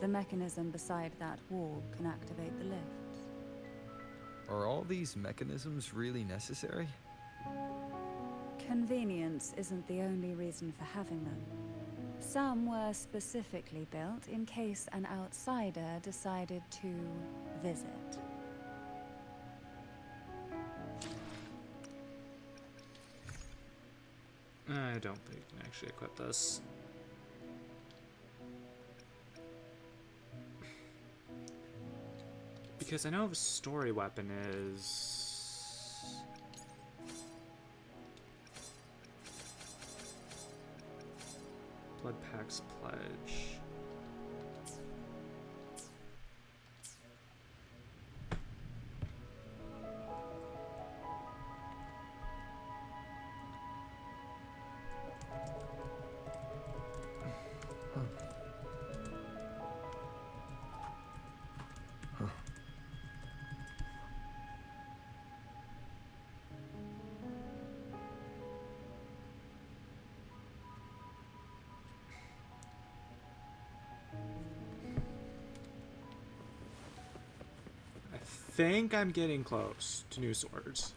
The mechanism beside that wall can activate the lifts. Are all these mechanisms really necessary? Convenience isn't the only reason for having them. Some were specifically built in case an outsider decided to visit. I don't think you can actually equip this. Because I know the story weapon is... Blood Pack's Pledge. I think I'm getting close to new swords.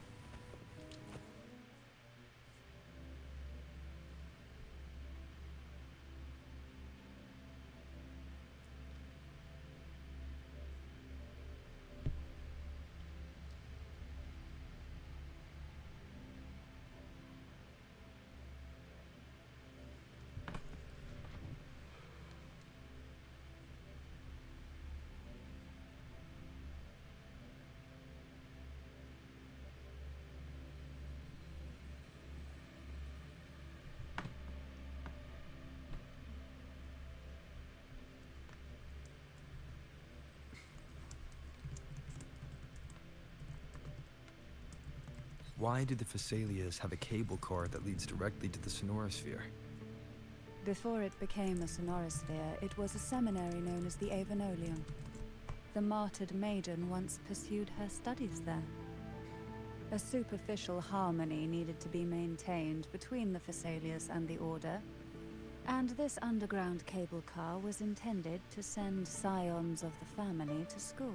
Why do the Phasalias have a cable car that leads directly to the Sonorosphere? Before it became a Sonorosphere, it was a seminary known as the Avenolium. The martyred maiden once pursued her studies there. A superficial harmony needed to be maintained between the Phasalias and the Order, and this underground cable car was intended to send scions of the family to school.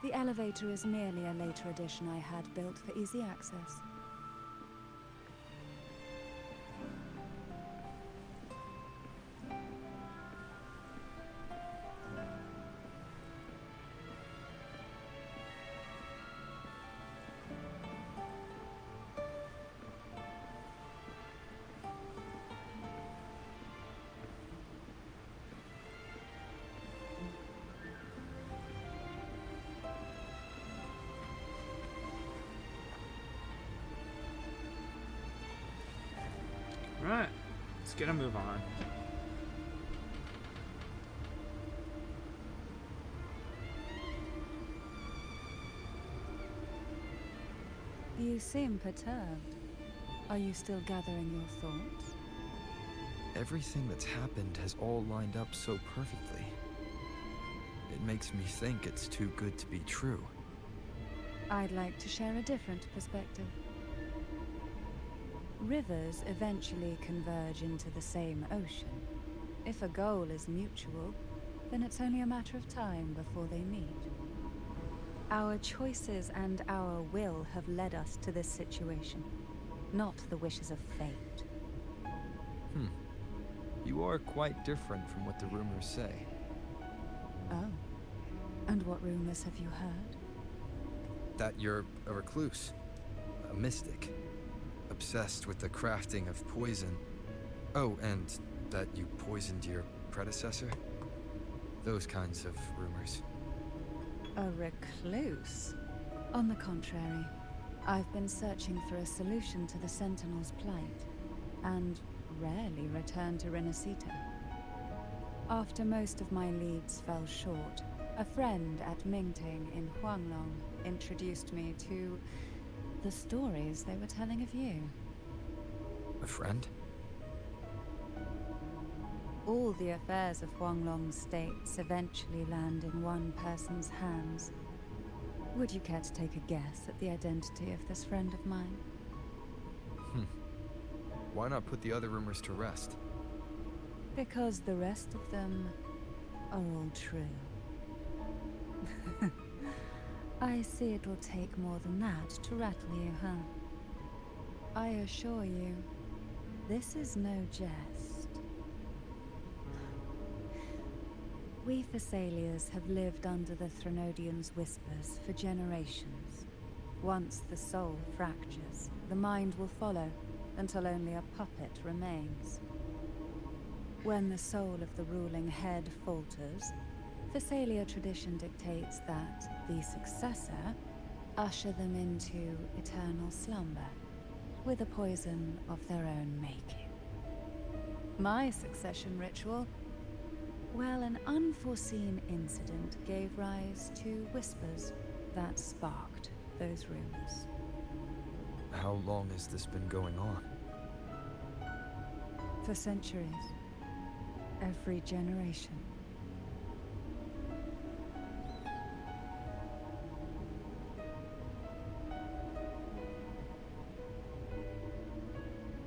The elevator is merely a later addition I had built for easy access. Right, let's get a move on. You seem perturbed. Are you still gathering your thoughts? Everything that's happened has all lined up so perfectly. It makes me think it's too good to be true. I'd like to share a different perspective. Rivers eventually converge into the same ocean. If a goal is mutual, then it's only a matter of time before they meet. Our choices and our will have led us to this situation, not the wishes of fate. You are quite different from what the rumors say. Oh. And what rumors have you heard? That you're a recluse, a mystic, obsessed with the crafting of poison. Oh, and that you poisoned your predecessor? Those kinds of rumors. A recluse? On the contrary, I've been searching for a solution to the Sentinel's plight, and rarely return to Renacita. After most of my leads fell short, a friend at Mingting in Huanglong introduced me to the stories they were telling of you. A friend? All the affairs of Huanglong states eventually land in one person's hands. Would you care to take a guess at the identity of this friend of mine? Why not put the other rumors to rest? Because the rest of them are all true. I see it'll take more than that to rattle you, huh? I assure you, this is no jest. We Thessalians have lived under the Threnodians' whispers for generations. Once the soul fractures, the mind will follow, until only a puppet remains. When the soul of the ruling head falters, Thessalia tradition dictates that the successor usher them into eternal slumber, with a poison of their own making. My succession ritual, well, an unforeseen incident gave rise to whispers that sparked those rumors. How long has this been going on? For centuries. Every generation.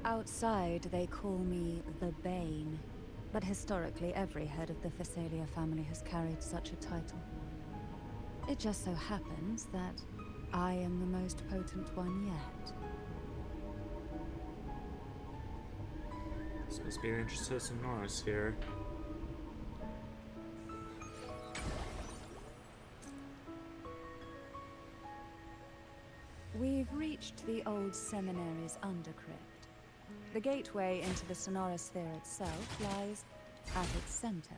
Outside, they call me the Bane, but historically every head of the Thessalia family has carried such a title. It just so happens that I am the most potent one yet. Supposed to be an interest to some Neurosphere. We've reached the old seminary's undercrypt. The gateway into the Sonorosphere itself lies at its center.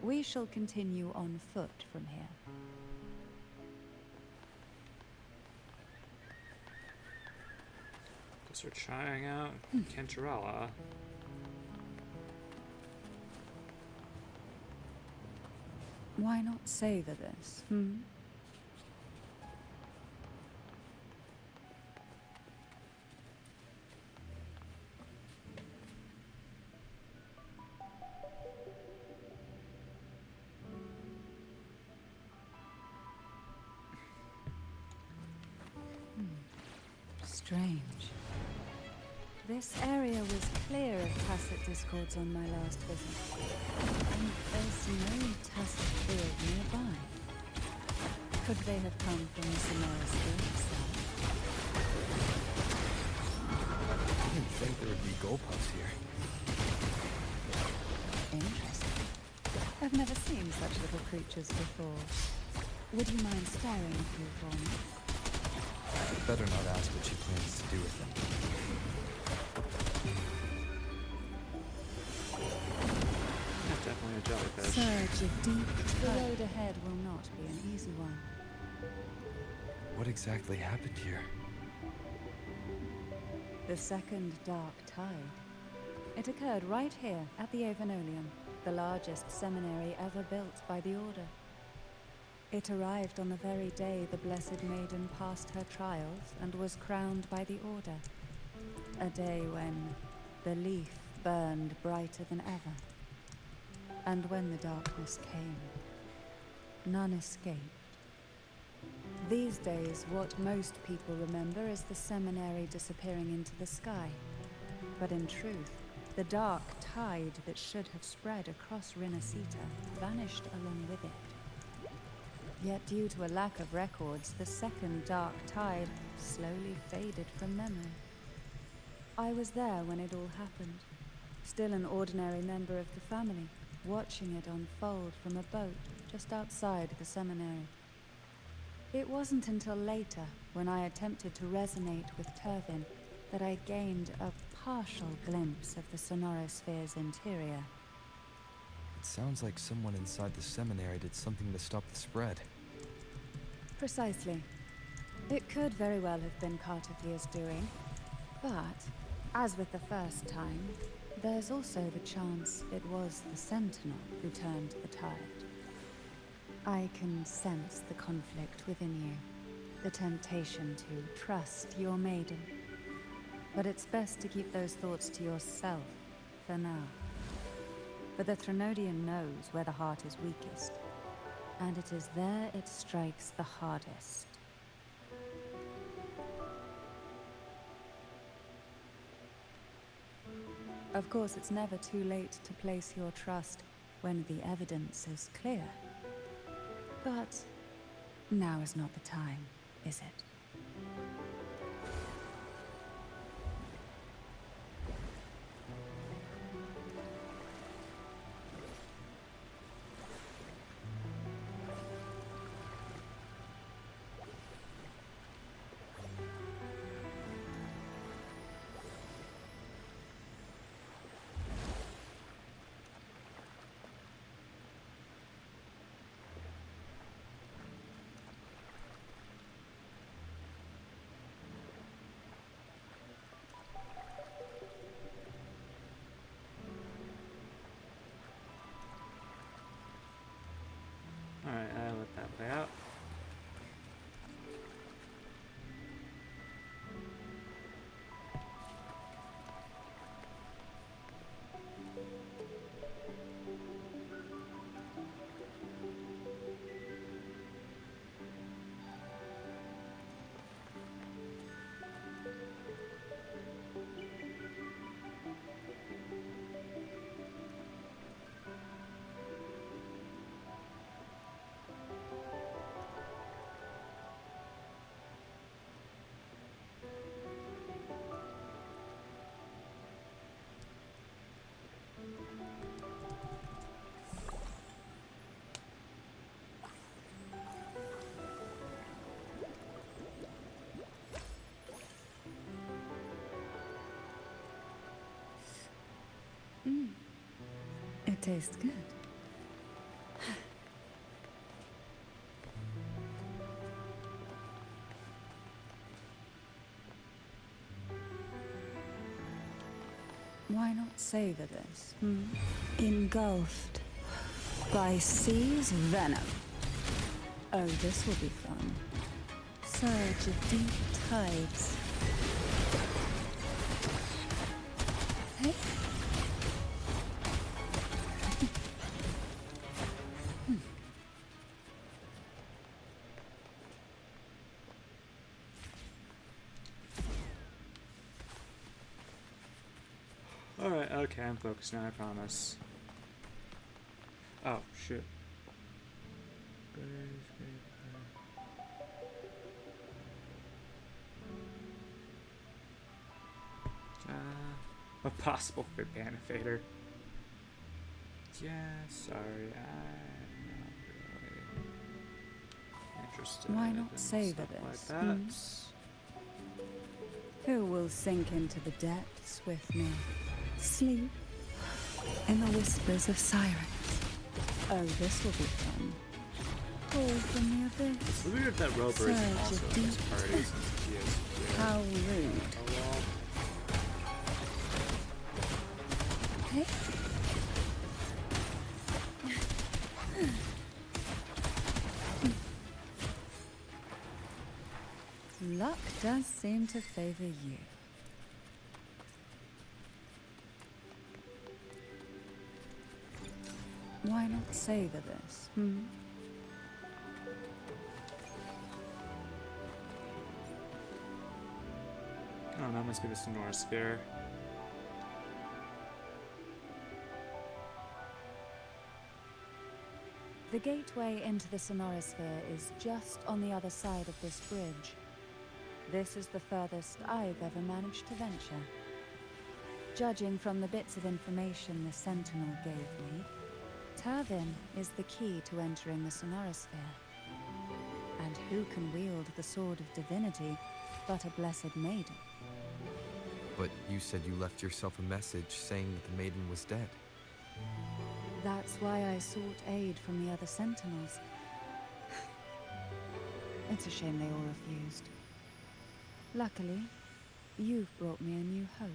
We shall continue on foot from here. Guess we're trying out Kentarala. Why not savor this, Strange. This area was clear of tacit discords on my last visit. And there's no tacit field nearby. Could they have come from the Sonorosphere itself? I didn't think there would be goalposts here. Interesting. I've never seen such little creatures before. Would you mind staring through for me? Better not ask what she plans to do with them. That's definitely a jellyfish. Surge of deep. The road ahead will not be an easy one. What exactly happened here? The second dark tide. It occurred right here at the Avenolium, the largest seminary ever built by the Order. It arrived on the very day the Blessed Maiden passed her trials and was crowned by the Order. A day when the leaf burned brighter than ever. And when the darkness came, none escaped. These days, what most people remember is the seminary disappearing into the sky. But in truth, the dark tide that should have spread across Rinascita vanished along with it. Yet due to a lack of records, the second dark tide slowly faded from memory. I was there when it all happened, still an ordinary member of the family, watching it unfold from a boat just outside the seminary. It wasn't until later, when I attempted to resonate with Turvin, that I gained a partial glimpse of the Sonorosphere's interior. It sounds like someone inside the seminary did something to stop the spread. Precisely. It could very well have been Cartethia's doing, but, as with the first time, there's also the chance it was the Sentinel who turned the tide. I can sense the conflict within you, the temptation to trust your maiden. But it's best to keep those thoughts to yourself, for now. For the Threnodian knows where the heart is weakest, and it is there it strikes the hardest. Of course, it's never too late to place your trust when the evidence is clear. But now is not the time, is it? Alright, I'll let that play out. It tastes good. Why not savor this? Engulfed by sea's venom. Oh, this will be fun. Surge of deep tides. Hey? Alright, okay, I'm focused now, I promise. Oh, shit. A possible fit fader. Yeah, sorry, I'm not really interested. Why not in savor stuff this? like that. Who will sink into the depths with me? Sleep in the whispers of sirens. Oh, this will be fun. Call from the abyss. It's weird that Roper is Surge also of in this deep- party since he is here. How rude. Oh well. Hey? Luck does seem to favor you. Why not savor this? Oh, that must be the Sonora Sphere. The gateway into the Sonorosphere is just on the other side of this bridge. This is the furthest I've ever managed to venture. Judging from the bits of information the Sentinel gave me, Turvin is the key to entering the Sonorosphere. And who can wield the Sword of Divinity but a blessed maiden? But you said you left yourself a message saying that the maiden was dead. That's why I sought aid from the other Sentinels. It's a shame they all refused. Luckily, you've brought me a new hope.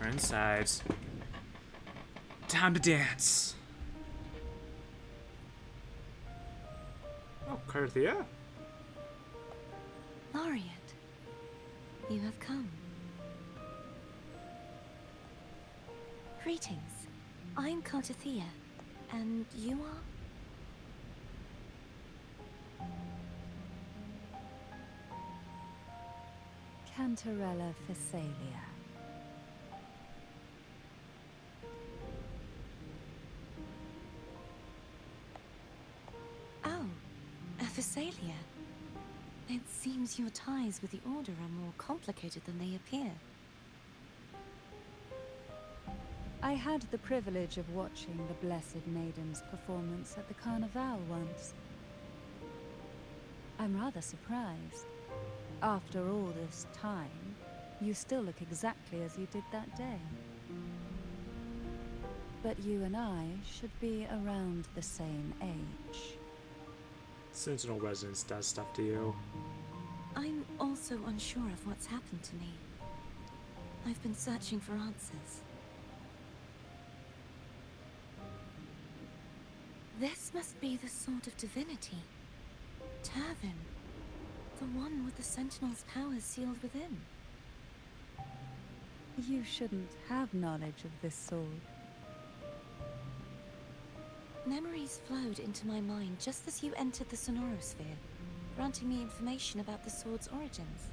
We're inside. Time to dance. Oh, Cartethyia? Laureate, you have come. Greetings. I'm Cartethyia, and you are? Cantarella Phasalia. Oh, a Phasalia. It seems your ties with the Order are more complicated than they appear. I had the privilege of watching the Blessed Maiden's performance at the Carnival once. I'm rather surprised. After all this time, you still look exactly as you did that day. But you and I should be around the same age. Sentinel Residence does stuff to you. I'm also unsure of what's happened to me. I've been searching for answers. This must be the sword of divinity. Turvin. The one with the Sentinel's powers sealed within. You shouldn't have knowledge of this sword. Memories flowed into my mind just as you entered the Sonorosphere, granting me information about the sword's origins.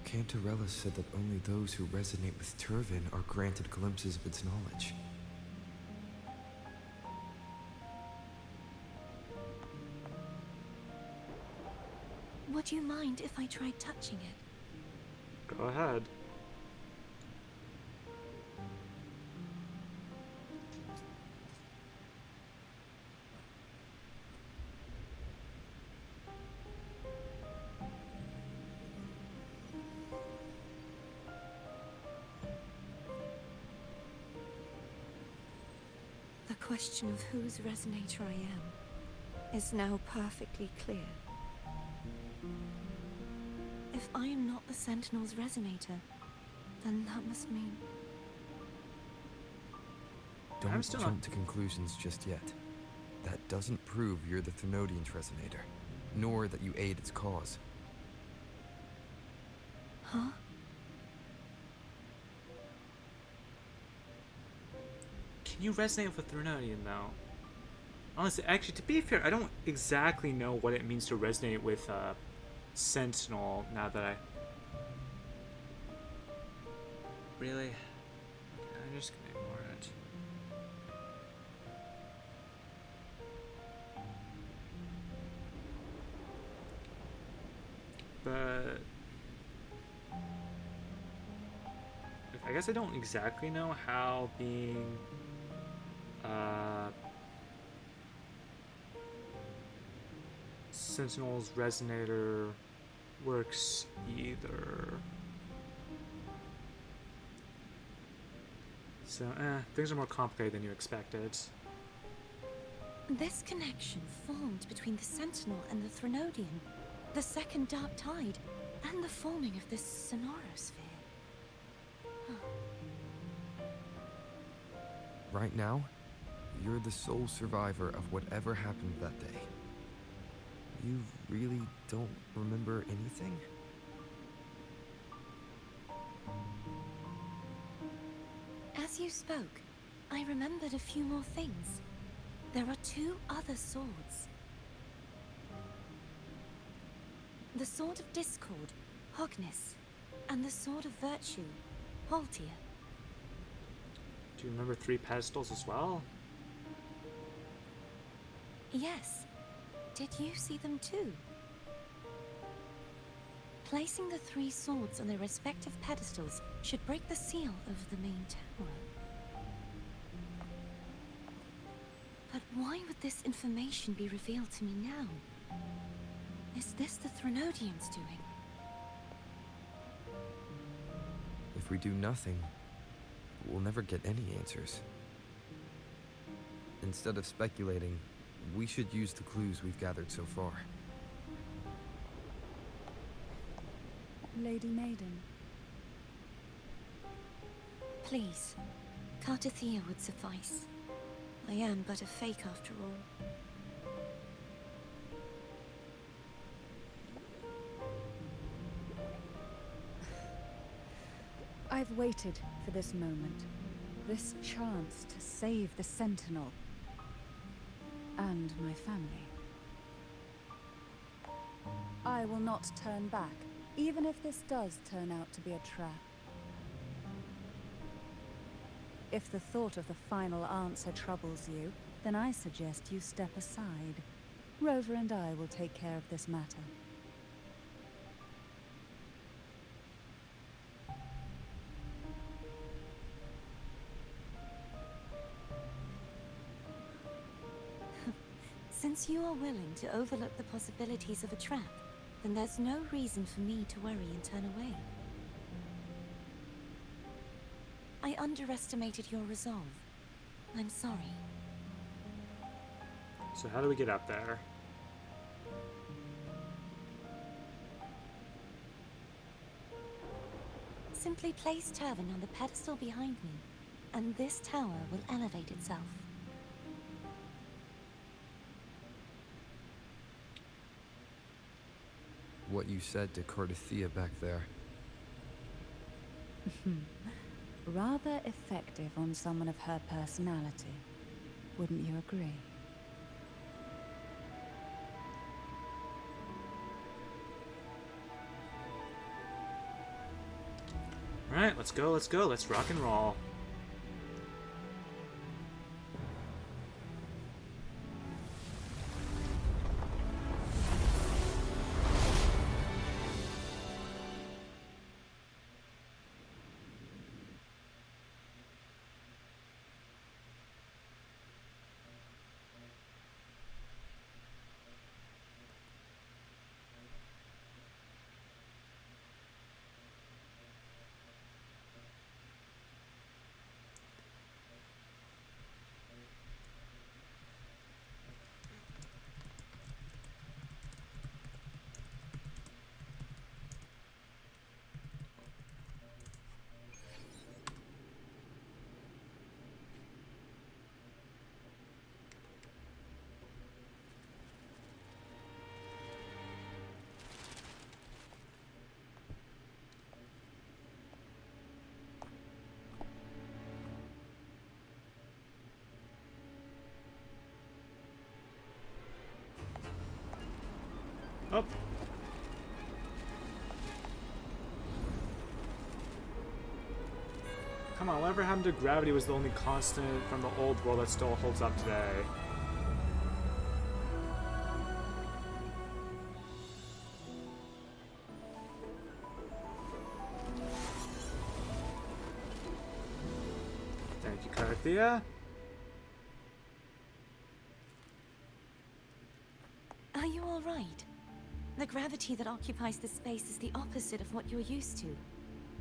Cantarella said that only those who resonate with Turvin are granted glimpses of its knowledge. Would you mind if I tried touching it? Go ahead. The question of whose resonator I am is now perfectly clear. If I am not the Sentinel's resonator, then that must mean... Don't still jump not- to conclusions just yet. That doesn't prove you're the Thenodian's resonator, nor that you aid its cause. Huh? Can you resonate with Thenodian, though? Honestly, actually, to be fair, I don't exactly know what it means to resonate with Sentinel now that I... Really? Okay, I'm just gonna ignore it. But... I guess I don't exactly know how being... Sentinel's resonator works either. So, things are more complicated than you expected. This connection formed between the Sentinel and the Thenodian, the second Dark Tide, and the forming of this Sonorosphere. Right now, you're the sole survivor of whatever happened that day. You really don't remember anything? As you spoke, I remembered a few more things. There are two other swords. The Sword of Discord, Hognis, and the Sword of Virtue, Haltia. Do you remember 3 pedestals as well? Yes. Did you see them too? Placing the 3 swords on their respective pedestals should break the seal over the main tower. But why would this information be revealed to me now? Is this the Thenodian's doing? If we do nothing, we'll never get any answers. Instead of speculating, we should use the clues we've gathered so far. Lady Maiden, Please, Cartethyia would suffice. I am but a fake after all. I've waited for this moment. This chance to save the Sentinel. And my family. I will not turn back, even if this does turn out to be a trap. If the thought of the final answer troubles you, then I suggest you step aside. Rover and I will take care of this matter. Since you are willing to overlook the possibilities of a trap, then there's no reason for me to worry and turn away. I underestimated your resolve. I'm sorry. So how do we get up there? Simply place Turvin on the pedestal behind me, and this tower will elevate itself. What you said to Cartethyia back there. Rather effective on someone of her personality. Wouldn't you agree? Alright, let's go, let's rock and roll. Up. Come on, whatever happened to gravity was the only constant from the old world that still holds up today. Thank you, Cartethyia. Are you all right? The gravity that occupies this space is the opposite of what you're used to.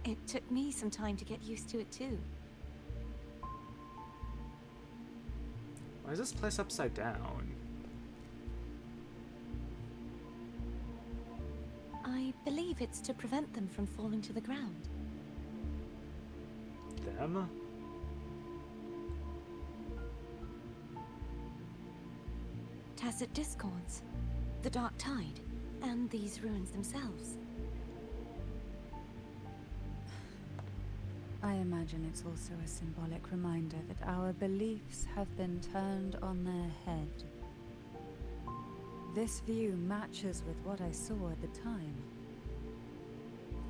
It took me some time to get used to it too. Why is this place upside down? I believe it's to prevent them from falling to the ground. Them? Tacit discords, the dark tide, and these ruins themselves. I imagine it's also a symbolic reminder that our beliefs have been turned on their head. This view matches with what I saw at the time.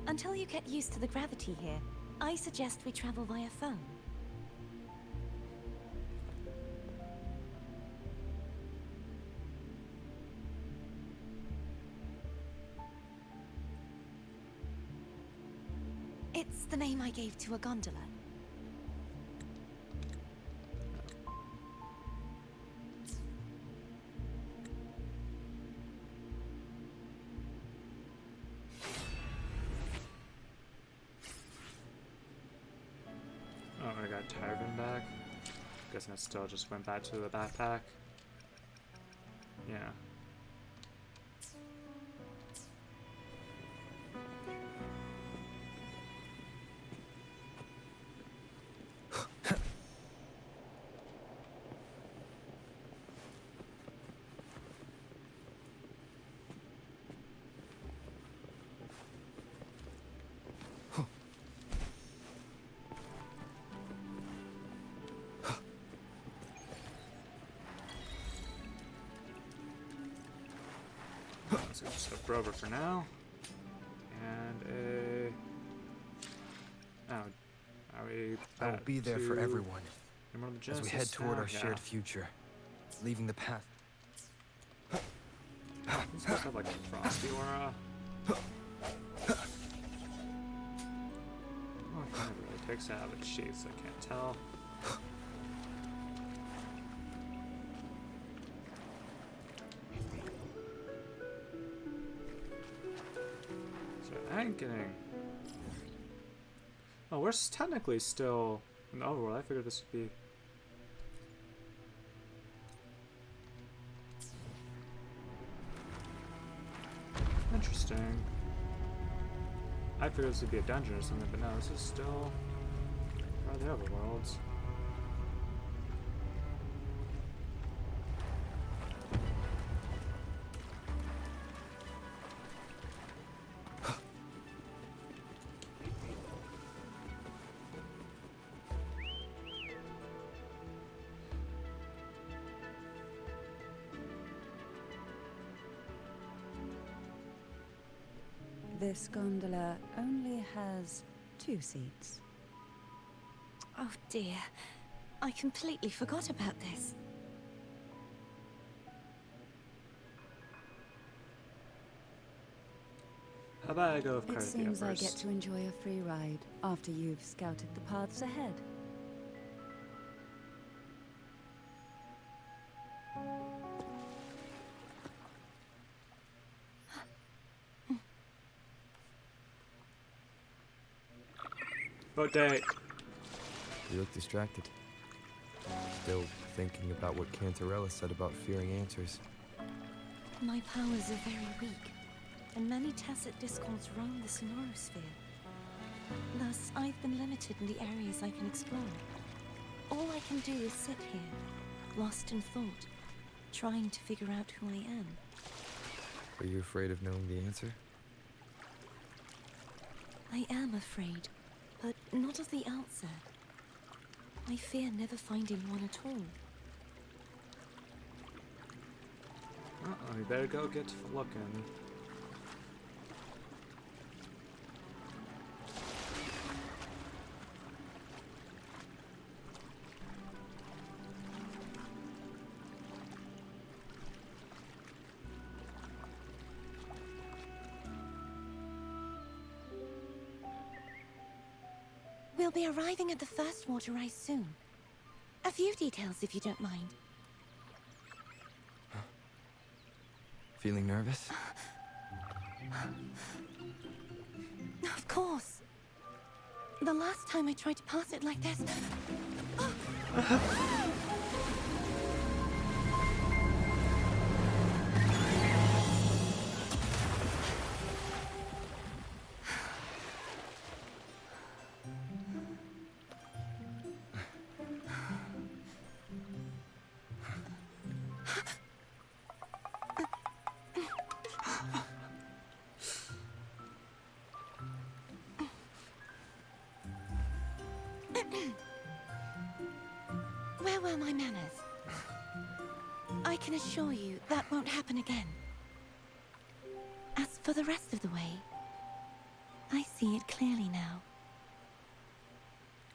Until you get used to the gravity here, I suggest we travel via phone. It's the name I gave to a gondola. Oh, I got Tarvin back. Guessing I still just went back to the backpack. Yeah. So just a Brover for now. And a... Oh, are we I will back be there for to everyone Emerald as we Genesis head toward now? our shared future, leaving the path. It's supposed to have like a frosty aura. Oh, it kind of really takes it out of its sheath, so I can't tell. So I ain't getting... Oh, we're technically still in the overworld. I figured this would be... Interesting. I figured this would be a dungeon or something, but no, this is still part of the overworlds. This gondola only has 2 seats. Oh dear. I completely forgot about this. How about I go with It Cartethyia seems I first? get to enjoy a free ride after you've scouted the paths ahead. Boat date. You look distracted. Still thinking about what Cantarella said about fearing answers. My powers are very weak, and many tacit discords roam the sonorosphere. Thus, I've been limited in the areas I can explore. All I can do is sit here, lost in thought, trying to figure out who I am. Are you afraid of knowing the answer? I am afraid, but not of the answer. I fear never finding one at all. Uh-oh, you better go get looking. We'll be arriving at the first water rise soon. A few details, if you don't mind. Feeling nervous? Of course. The last time I tried to pass it like this... Where were my manners? I can assure you that won't happen again. As for the rest of the way, I see it clearly now.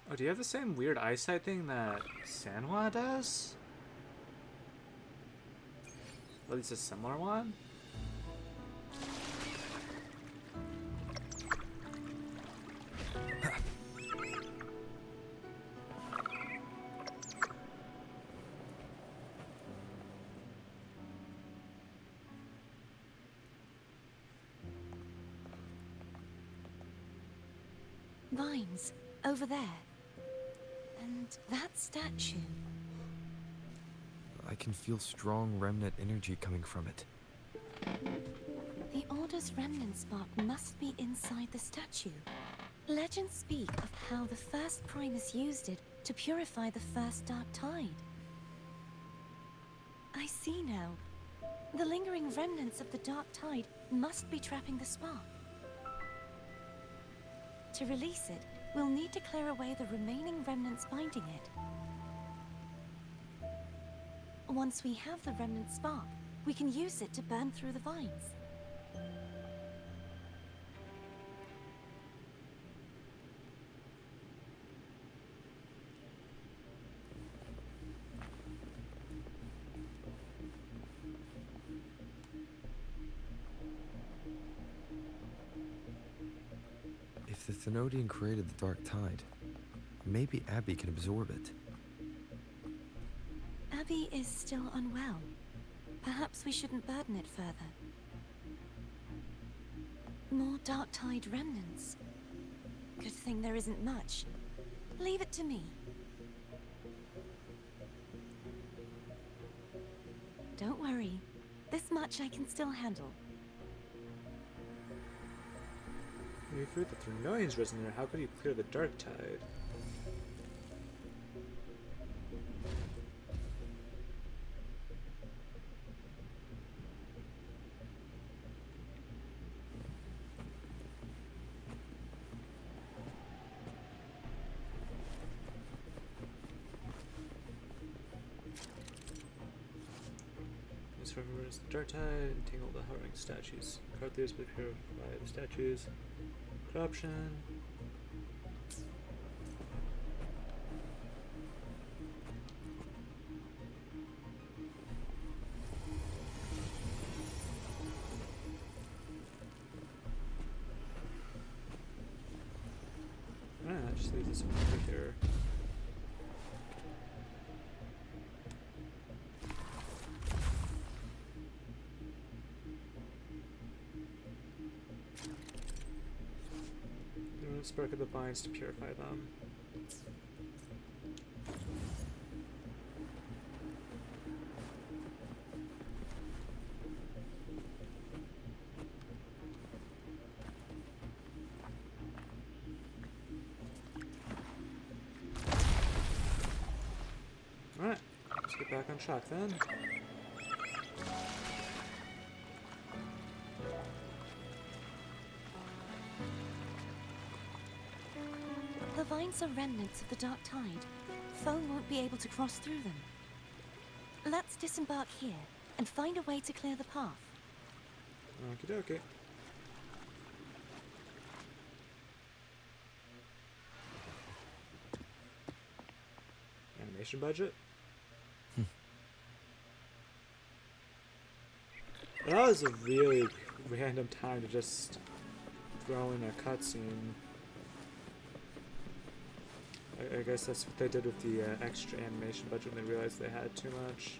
Oh, do you have the same weird eyesight thing that Sanhua does? Or at least a similar one? Vines, over there. And that statue. I can feel strong remnant energy coming from it. The Order's remnant spark must be inside the statue. Legends speak of how the first Primus used it to purify the first Dark Tide. I see now. The lingering remnants of the Dark Tide must be trapping the spark. To release it, we'll need to clear away the remaining remnants binding it. Once we have the remnant spark, we can use it to burn through the vines. Thenodian created the Dark Tide. Maybe Abby can absorb it. Abby is still unwell. Perhaps we shouldn't burden it further. More Dark Tide remnants. Good thing there isn't much. Leave it to me. Don't worry. This much I can still handle. You feared that Thrinoian's risen there. How could you clear the Dark Tide? Reverse the Dark Tide, entangle the hovering statues. Cartethyia will purify the statues. Corruption. That just leaves us over here. Spark of the vines to purify them. Alright, let's get back on track then. The vines are remnants of the Dark Tide. Foe won't be able to cross through them. Let's disembark here and find a way to clear the path. Okie dokie. Animation budget? That was a really random time to just throw in a cutscene. I guess that's what they did with the extra animation budget when they realized they had too much.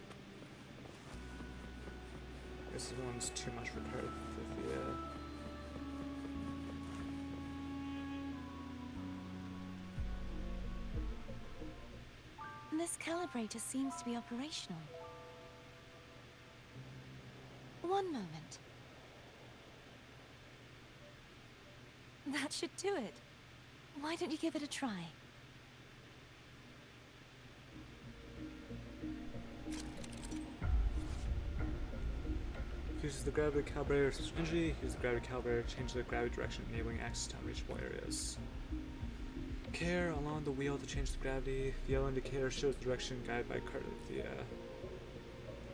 I guess this one's too much for Cartethyia. This calibrator seems to be operational. One moment. That should do it. Why don't you give it a try? Uses the gravity calibrator to energy. Use the gravity calibrator to change the gravity direction, enabling access to unreachable areas. Care along the wheel to change the gravity. The yellow indicator shows the direction guided by Cartethyia.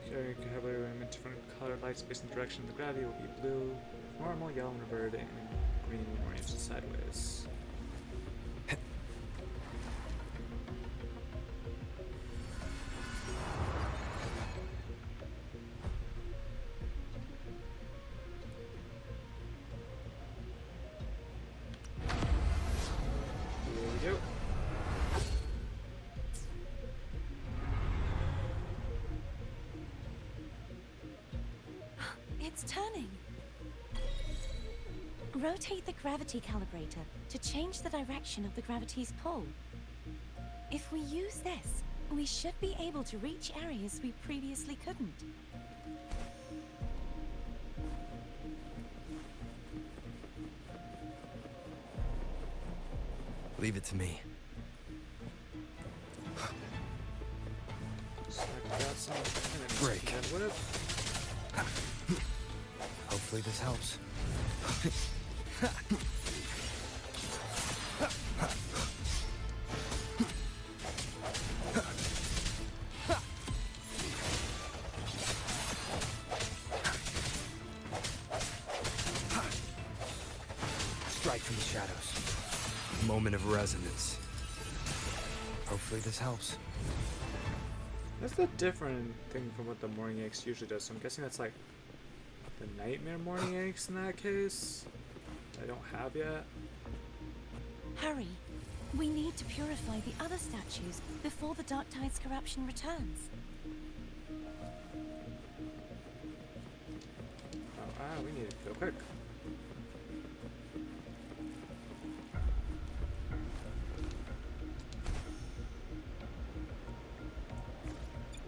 Carrying calibrator in different colored lights based on the direction of the gravity will be blue, normal, yellow, and reverted, and green when oriented sideways. It's turning. Rotate the gravity calibrator to change the direction of the gravity's pull. If we use this, we should be able to reach areas we previously couldn't. Leave it to me. Break. Hopefully this helps. Strike from the shadows. Moment of resonance. Hopefully this helps. That's a different thing from what the Morning Aches usually does, so I'm guessing that's like the Nightmare Morning Aches in that case. I don't have yet. Hurry. We need to purify the other statues before the Dark Tide's corruption returns. Oh, we need to go quick.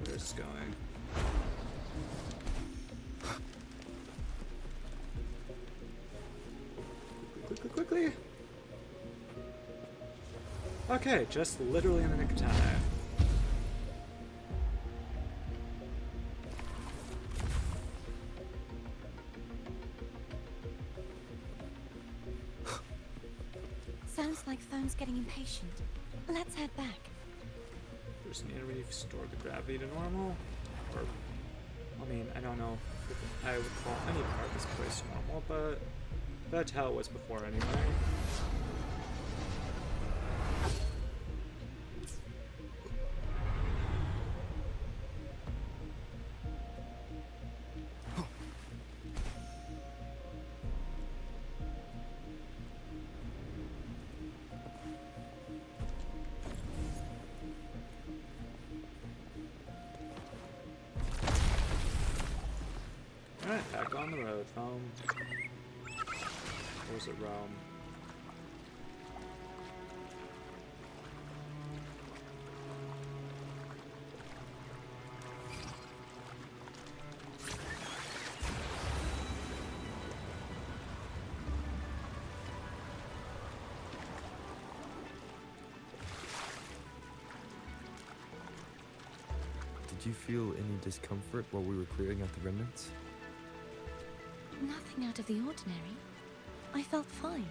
Where's this going? Quickly. Okay, just literally in the nick of time. Sounds like Thone's getting impatient. Let's head back. Just need to restore the gravity to normal. Or, I mean, I don't know if I would call any part of this place normal, but that's how it was before anyway. Alright, back on the road, home. Where's it, Rome? Did you feel any discomfort while we were clearing out the remnants? Nothing out of the ordinary. I felt fine.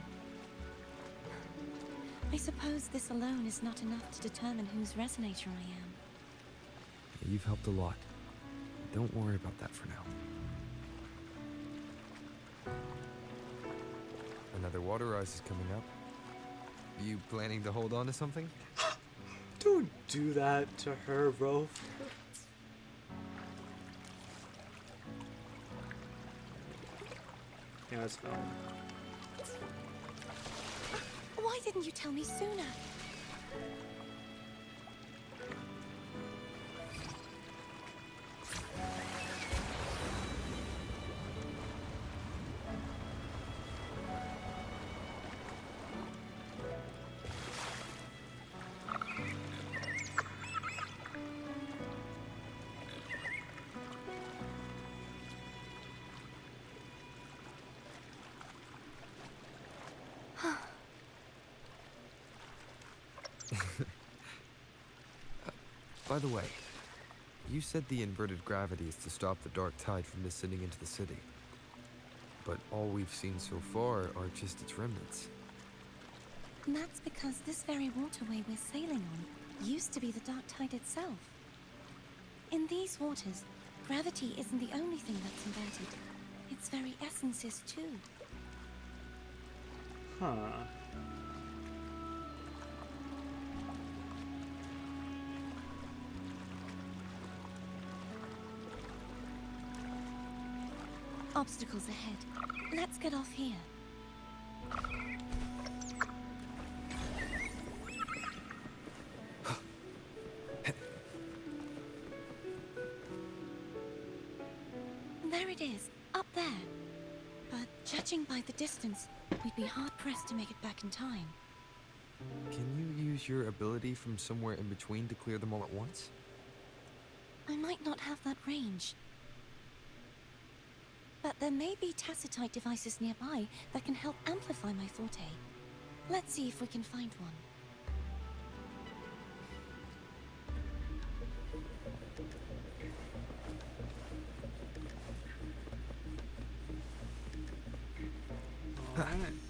I suppose this alone is not enough to determine whose resonator I am. Yeah, you've helped a lot. Don't worry about that for now. Another water rise is coming up. You planning to hold on to something? Don't do that to her, Rolf. Yeah, it's fine. Why didn't you tell me sooner? By the way, you said the inverted gravity is to stop the dark tide from descending into the city. But all we've seen so far are just its remnants. And that's because this very waterway we're sailing on used to be the dark tide itself. In these waters, gravity isn't the only thing that's inverted. Its very essence is too. Huh. Obstacles ahead. Let's get off here. There it is, up there. But judging by the distance, we'd be hard-pressed to make it back in time. Can you use your ability from somewhere in between to clear them all at once? I might not have that range. But there may be tacitite devices nearby that can help amplify my forte. Let's see if we can find one. Alright.